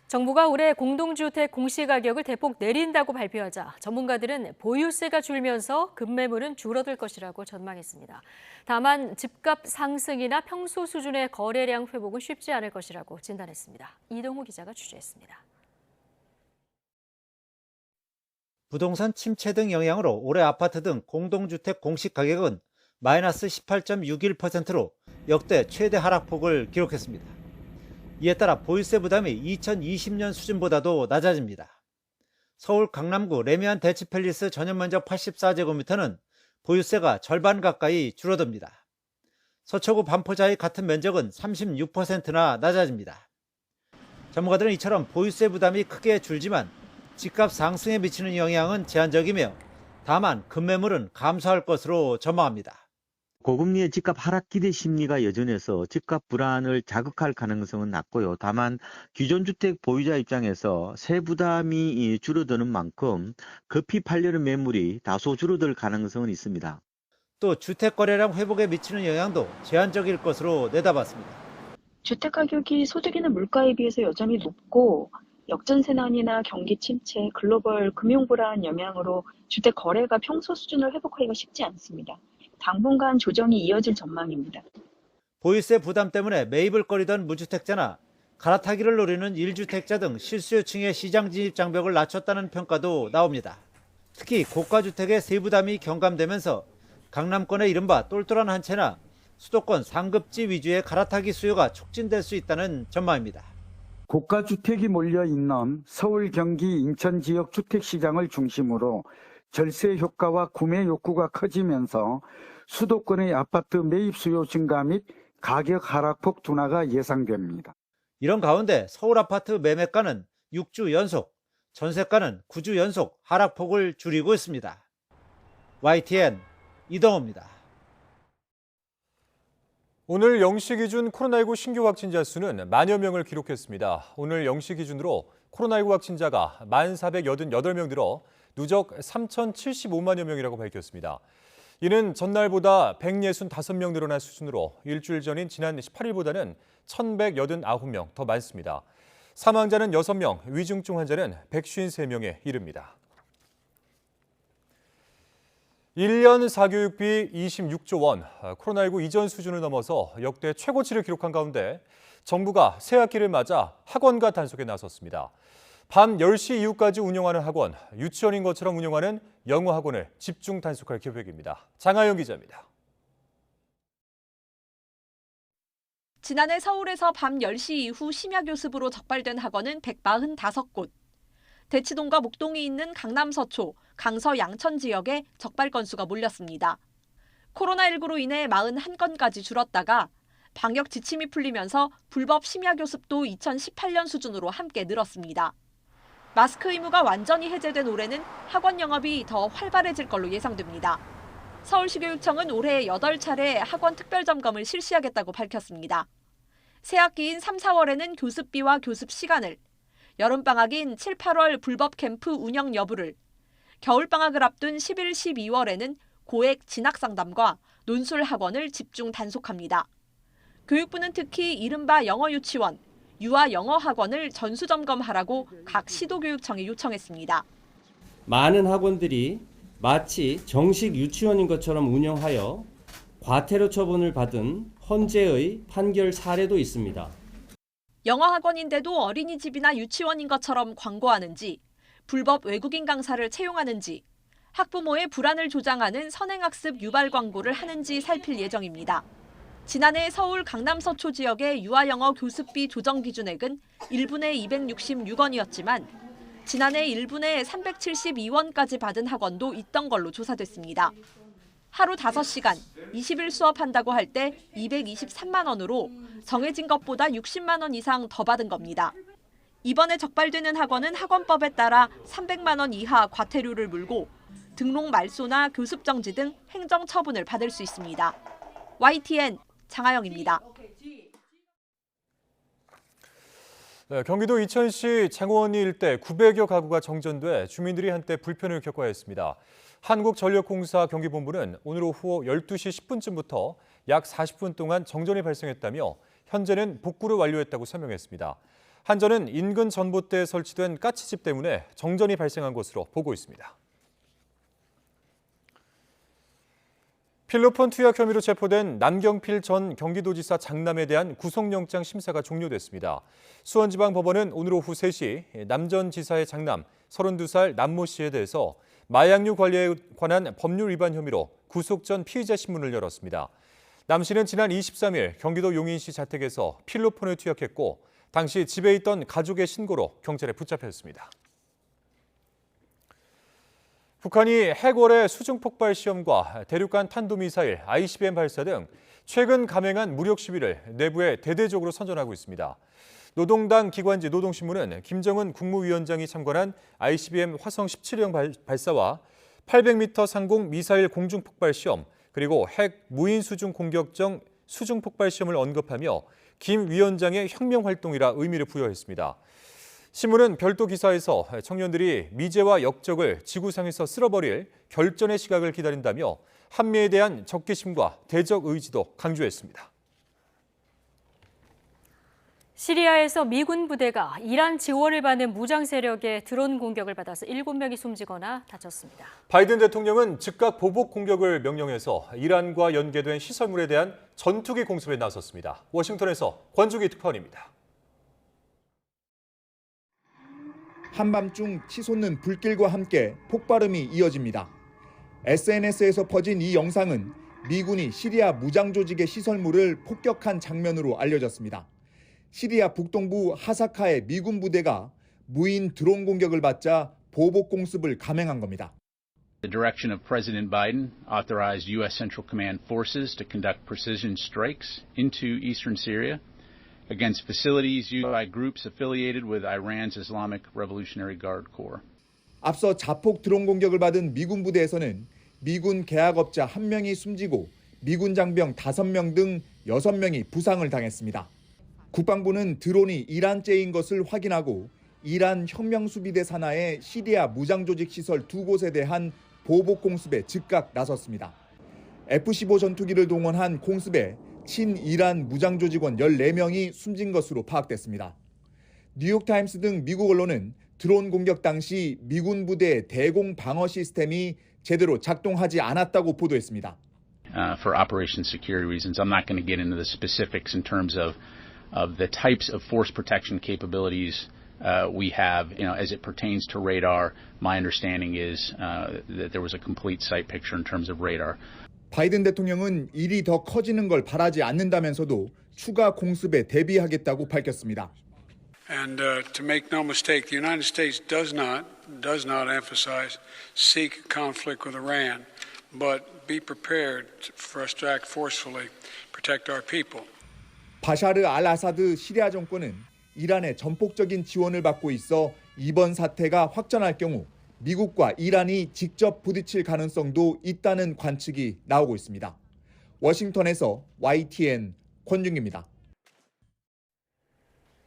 정부가 올해 공동주택 공시가격을 대폭 내린다고 발표하자 전문가들은 보유세가 줄면서 급매물은 줄어들 것이라고 전망했습니다. 다만 집값 상승이나 평소 수준의 거래량 회복은 쉽지 않을 것이라고 진단했습니다. 이동호 기자가 취재했습니다. 부동산 침체 등 영향으로 올해 아파트 등 공동주택 공시가격은 마이너스 18.61%로 역대 최대 하락폭을 기록했습니다. 이에 따라 보유세 부담이 2020년 수준보다도 낮아집니다. 서울 강남구 레미안 대치팰리스 전용면적 84제곱미터는 보유세가 절반 가까이 줄어듭니다. 서초구 반포자의 같은 면적은 36%나 낮아집니다. 전문가들은 이처럼 보유세 부담이 크게 줄지만 집값 상승에 미치는 영향은 제한적이며 다만 급매물은 감소할 것으로 전망합니다. 고금리의 집값 하락 기대 심리가 여전해서 집값 불안을 자극할 가능성은 낮고요. 다만 기존 주택 보유자 입장에서 세 부담이 줄어드는 만큼 급히 팔려는 매물이 다소 줄어들 가능성은 있습니다. 또 주택 거래량 회복에 미치는 영향도 제한적일 것으로 내다봤습니다. 주택 가격이 소득이나 물가에 비해서 여전히 높고 역전세난이나 경기 침체, 글로벌 금융 불안 영향으로 주택 거래가 평소 수준을 회복하기가 쉽지 않습니다. 당분간 조정이 이어질 전망입니다. 보유세 부담 때문에 매입을 꺼리던 무주택자나 갈아타기를 노리는 1주택자 등 실수요층의 시장 진입 장벽을 낮췄다는 평가도 나옵니다. 특히 고가주택의 세부담이 경감되면서 강남권의 이른바 똘똘한 한 채나 수도권 상급지 위주의 갈아타기 수요가 촉진될 수 있다는 전망입니다. 고가주택이 몰려있는 서울, 경기, 인천 지역 주택시장을 중심으로 절세 효과와 구매 욕구가 커지면서 수도권의 아파트 매입 수요 증가 및 가격 하락폭 둔화가 예상됩니다. 이런 가운데 서울 아파트 매매가는 6주 연속, 전세가는 9주 연속 하락폭을 줄이고 있습니다. YTN 이동호입니다. 오늘 0시 기준 코로나19 신규 확진자 수는 만여 명을 기록했습니다. 오늘 0시 기준으로 코로나19 확진자가 1,488명 늘어 누적 3,075만여 명이라고 밝혔습니다. 이는 전날보다 165명 늘어난 수준으로 일주일 전인 지난 18일보다는 1,189명 더 많습니다. 사망자는 6명, 위중증 환자는 153명에 이릅니다. 1년 사교육비 26조 원, 코로나19 이전 수준을 넘어서 역대 최고치를 기록한 가운데 정부가 새 학기를 맞아 학원가 단속에 나섰습니다. 밤 10시 이후까지 운영하는 학원, 유치원인 것처럼 운영하는 영어 학원을 집중 단속할 계획입니다. 장하영 기자입니다. 지난해 서울에서 밤 10시 이후 심야 교습으로 적발된 학원은 145곳. 대치동과 목동이 있는 강남 서초, 강서 양천 지역에 적발 건수가 몰렸습니다. 코로나19로 인해 41건까지 줄었다가 방역 지침이 풀리면서 불법 심야 교습도 2018년 수준으로 함께 늘었습니다. 마스크 의무가 완전히 해제된 올해는 학원 영업이 더 활발해질 걸로 예상됩니다. 서울시교육청은 올해 8차례 학원 특별점검을 실시하겠다고 밝혔습니다. 새학기인 3, 4월에는 교습비와 교습 시간을, 여름방학인 7, 8월 불법 캠프 운영 여부를, 겨울방학을 앞둔 11, 12월에는 고액 진학상담과 논술 학원을 집중 단속합니다. 교육부는 특히 이른바 영어 유치원, 유아 영어 학원을 전수점검하라고 각 시도교육청에 요청했습니다. 많은 학원들이 마치 정식 유치원인 것처럼 운영하여 과태료 처분을 받은 헌재의 판결 사례도 있습니다. 영어 학원인데도 어린이집이나 유치원인 것처럼 광고하는지, 불법 외국인 강사를 채용하는지, 학부모의 불안을 조장하는 선행학습 유발 광고를 하는지 살필 예정입니다. 지난해 서울 강남 서초 지역의 유아영어 교습비 조정 기준액은 1분에 266원이었지만 지난해 1분에 372원까지 받은 학원도 있던 걸로 조사됐습니다. 하루 5시간, 20일 수업한다고 할 때 223만 원으로 정해진 것보다 60만 원 이상 더 받은 겁니다. 이번에 적발되는 학원은 학원법에 따라 300만 원 이하 과태료를 물고 등록 말소나 교습 정지 등 행정 처분을 받을 수 있습니다. YTN 장하영입니다. 네, 경기도 이천시 장원리 일대 900여 가구가 정전돼 주민들이 한때 불편을 겪어야 했습니다. 한국전력공사 경기본부는 오늘 오후 12시 10분쯤부터 약 40분 동안 정전이 발생했다며 현재는 복구를 완료했다고 설명했습니다. 한전은 인근 전봇대에 설치된 가스집 때문에 정전이 발생한 것으로 보고 있습니다. 필로폰 투약 혐의로 체포된 남경필 전 경기도지사 장남에 대한 구속영장 심사가 종료됐습니다. 수원지방법원은 오늘 오후 3시 남 전 지사의 장남 32살 남모 씨에 대해서 마약류 관리에 관한 법률 위반 혐의로 구속 전 피의자 신문을 열었습니다. 남 씨는 지난 23일 경기도 용인시 자택에서 필로폰을 투약했고 당시 집에 있던 가족의 신고로 경찰에 붙잡혔습니다. 북한이 해골의 수중폭발 시험과 대륙간 탄도미사일 ICBM 발사 등 최근 감행한 무력 시위를 내부에 대대적으로 선전하고 있습니다. 노동당 기관지 노동신문은 김정은 국무위원장이 참관한 ICBM 화성 17형 발사와 800m 상공 미사일 공중폭발 시험, 그리고 핵 무인 수중 공격정 수중폭발 시험을 언급하며 김 위원장의 혁명활동이라 의미를 부여했습니다. 신문은 별도 기사에서 청년들이 미제와 역적을 지구상에서 쓸어버릴 결전의 시각을 기다린다며 한미에 대한 적개심과 대적 의지도 강조했습니다. 시리아에서 미군 부대가 이란 지원을 받는 무장 세력의 드론 공격을 받아서 7명이 숨지거나 다쳤습니다. 바이든 대통령은 즉각 보복 공격을 명령해서 이란과 연계된 시설물에 대한 전투기 공습에 나섰습니다. 워싱턴에서 권주기 특파원입니다. 한밤중 치솟는 불길과 함께 폭발음이 이어집니다. SNS에서 퍼진 이 영상은 미군이 시리아 무장 조직의 시설물을 폭격한 장면으로 알려졌습니다. 시리아 북동부 하사카의 미군 부대가 무인 드론 공격을 받자 보복 공습을 감행한 겁니다. The direction of President Biden authorized U.S. Central Command forces to conduct precision strikes into eastern Syria against facilities used by groups affiliated with Iran's Islamic Revolutionary Guard Corps. 앞서 자폭 드론 공격을 받은 미군 부대에서는 미군 계약업자 1명이 숨지고 미군 장병 5명 등 6명이 부상을 당했습니다. 국방부는 드론이 이란제인 것을 확인하고 이란 혁명수비대 산하의 시리아 무장조직 시설 2곳에 대한 보복 공습에 즉각 나섰습니다. F-15 전투기를 동원한 공습에 친이란 무장조직원 14명이 숨진 것으로 파악됐습니다. 뉴욕타임스 등 미국 언론은 드론 공격 당시 미군 부대의 대공 방어 시스템이 제대로 작동하지 않았다고 보도했습니다. For operation security reasons, I'm not going to get into the specifics in terms of the types of force protection capabilities we have, as it pertains to radar. My understanding is that there was a complete sight picture in terms of radar. 바이든 대통령은 일이 더 커지는 걸 바라지 않는다면서도 추가 공습에 대비하겠다고 밝혔습니다. And to make no mistake, the United States does not emphasize seek conflict with Iran, but be prepared for us to act forcefully, protect our people. 바샤르 알 아사드 시리아 정권은 이란의 전폭적인 지원을 받고 있어 이번 사태가 확전할 경우 미국과 이란이 직접 부딪힐 가능성도 있다는 관측이 나오고 있습니다. 워싱턴에서 YTN 권중기입니다.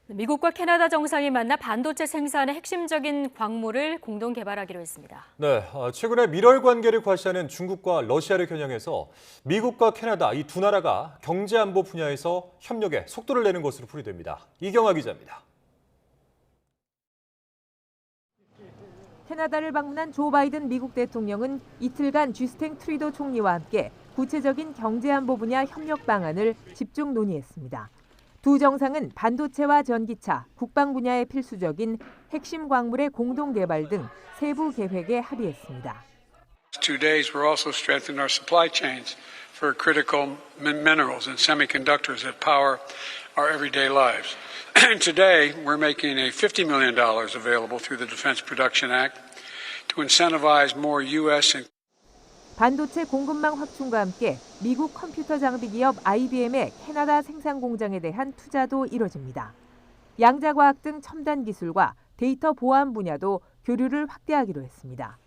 미국과 캐나다 정상이 만나 반도체 생산의 핵심적인 광물을 공동 개발하기로 했습니다. 네, 최근에 밀월 관계를 과시하는 중국과 러시아를 겨냥해서 미국과 캐나다 이 두 나라가 경제 안보 분야에서 협력에 속도를 내는 것으로 풀이됩니다. 이경아 기자입니다. 캐나다를 방문한 조 바이든 미국 대통령은 이틀간 주스틴 트루도 총리와 함께 구체적인 경제 안보 분야 협력 방안을 집중 논의했습니다. 두 정상은 반도체와 전기차, 국방 분야에 필수적인 핵심 광물의 공동 개발 등 세부 계획에 합의했습니다. 2 days we're also strengthening our supply chains for critical minerals and semiconductors that power our everyday lives. Today we're making a $50 million available through the Defense Production Act to incentivize more U.S. and 반도체 공급망 확충과 함께 미국 컴퓨터 장비 기업 IBM의 캐나다 생산 공장에 대한 투자도 이뤄집니다. 양자과학 등 첨단 기술과 데이터 보안 분야도 교류를 확대하기로 했습니다.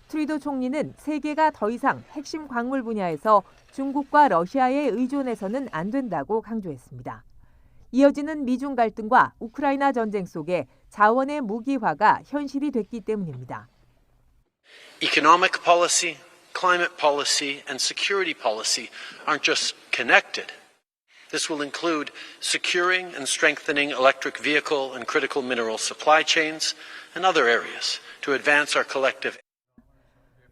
트루도 총리는 세계가 더 이상 핵심 광물 분야에서 중국과 러시아에 의존해서는 안 된다고 강조했습니다. 이어지는 미중 갈등과 우크라이나 전쟁 속에 자원의 무기화가 현실이 됐기 때문입니다. Economic policy, climate policy, and security policy aren't just connected. This will include securing and strengthening electric vehicle and critical mineral supply chains and other areas to advance our collective.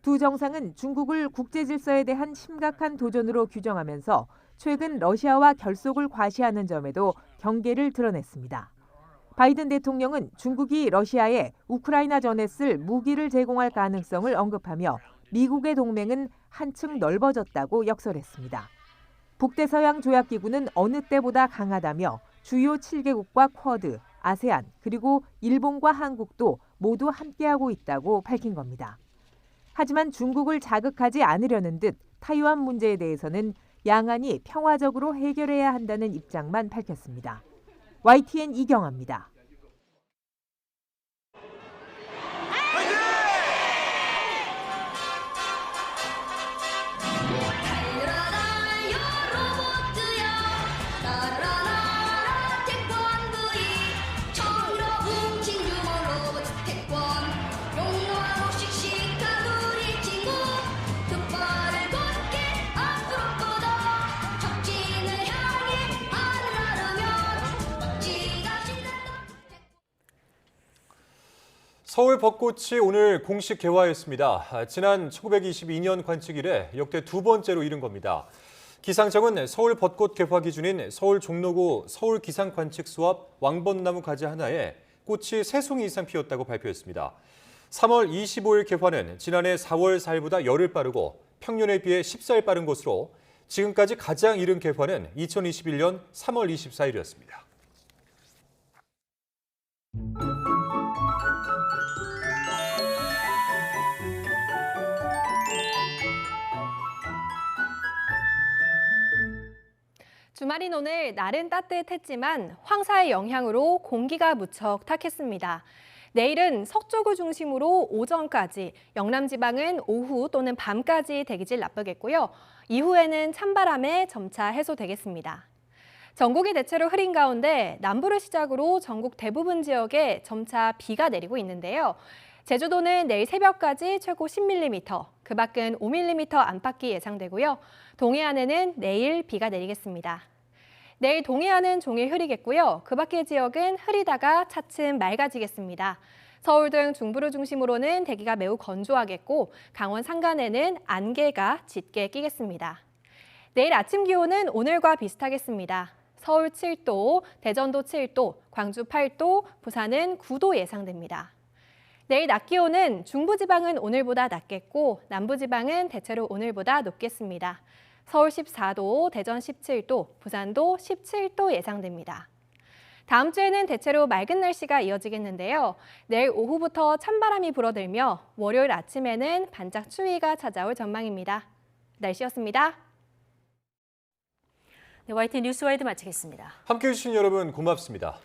두 정상은 중국을 국제 질서에 대한 심각한 도전으로 규정하면서 최근 러시아와 결속을 과시하는 점에도 경계를 드러냈습니다. 바이든 대통령은 중국이 러시아에 우크라이나 전에 쓸 무기를 제공할 가능성을 언급하며 미국의 동맹은 한층 넓어졌다고 역설했습니다. 북대서양 조약기구는 어느 때보다 강하다며 주요 7개국과 쿼드, 아세안, 그리고 일본과 한국도 모두 함께하고 있다고 밝힌 겁니다. 하지만 중국을 자극하지 않으려는 듯 타이완 문제에 대해서는 양안이 평화적으로 해결해야 한다는 입장만 밝혔습니다. YTN 이경아입니다. 서울 벚꽃이 오늘 공식 개화했습니다. 지난 1922년 관측 이래 역대 두 번째로 이른 겁니다. 기상청은 서울 벚꽃 개화 기준인 서울 종로구 서울 기상 관측 수업 왕벚나무 가지 하나에 꽃이 3송이 이상 피었다고 발표했습니다. 3월 25일 개화는 지난해 4월 4일보다 열흘 빠르고 평년에 비해 14일 빠른 것으로 지금까지 가장 이른 개화는 2021년 3월 24일이었습니다. 주말인 오늘 날은 따뜻했지만 황사의 영향으로 공기가 무척 탁했습니다. 내일은 서쪽을 중심으로 오전까지, 영남 지방은 오후 또는 밤까지 대기질 나쁘겠고요. 이후에는 찬바람에 점차 해소되겠습니다. 전국이 대체로 흐린 가운데 남부를 시작으로 전국 대부분 지역에 점차 비가 내리고 있는데요. 제주도는 내일 새벽까지 최고 10mm, 그 밖은 5mm 안팎이 예상되고요. 동해안에는 내일 비가 내리겠습니다. 내일 동해안은 종일 흐리겠고요. 그 밖의 지역은 흐리다가 차츰 맑아지겠습니다. 서울 등 중부를 중심으로는 대기가 매우 건조하겠고 강원 산간에는 안개가 짙게 끼겠습니다. 내일 아침 기온은 오늘과 비슷하겠습니다. 서울 7도, 대전도 7도, 광주 8도, 부산은 9도 예상됩니다. 내일 낮 기온은 중부지방은 오늘보다 낮겠고 남부지방은 대체로 오늘보다 높겠습니다. 서울 14도, 대전 17도, 부산도 17도 예상됩니다. 다음 주에는 대체로 맑은 날씨가 이어지겠는데요. 내일 오후부터 찬바람이 불어들며 월요일 아침에는 반짝 추위가 찾아올 전망입니다. 날씨였습니다. 네, YTN 뉴스와이드 마치겠습니다. 함께해 주신 여러분 고맙습니다.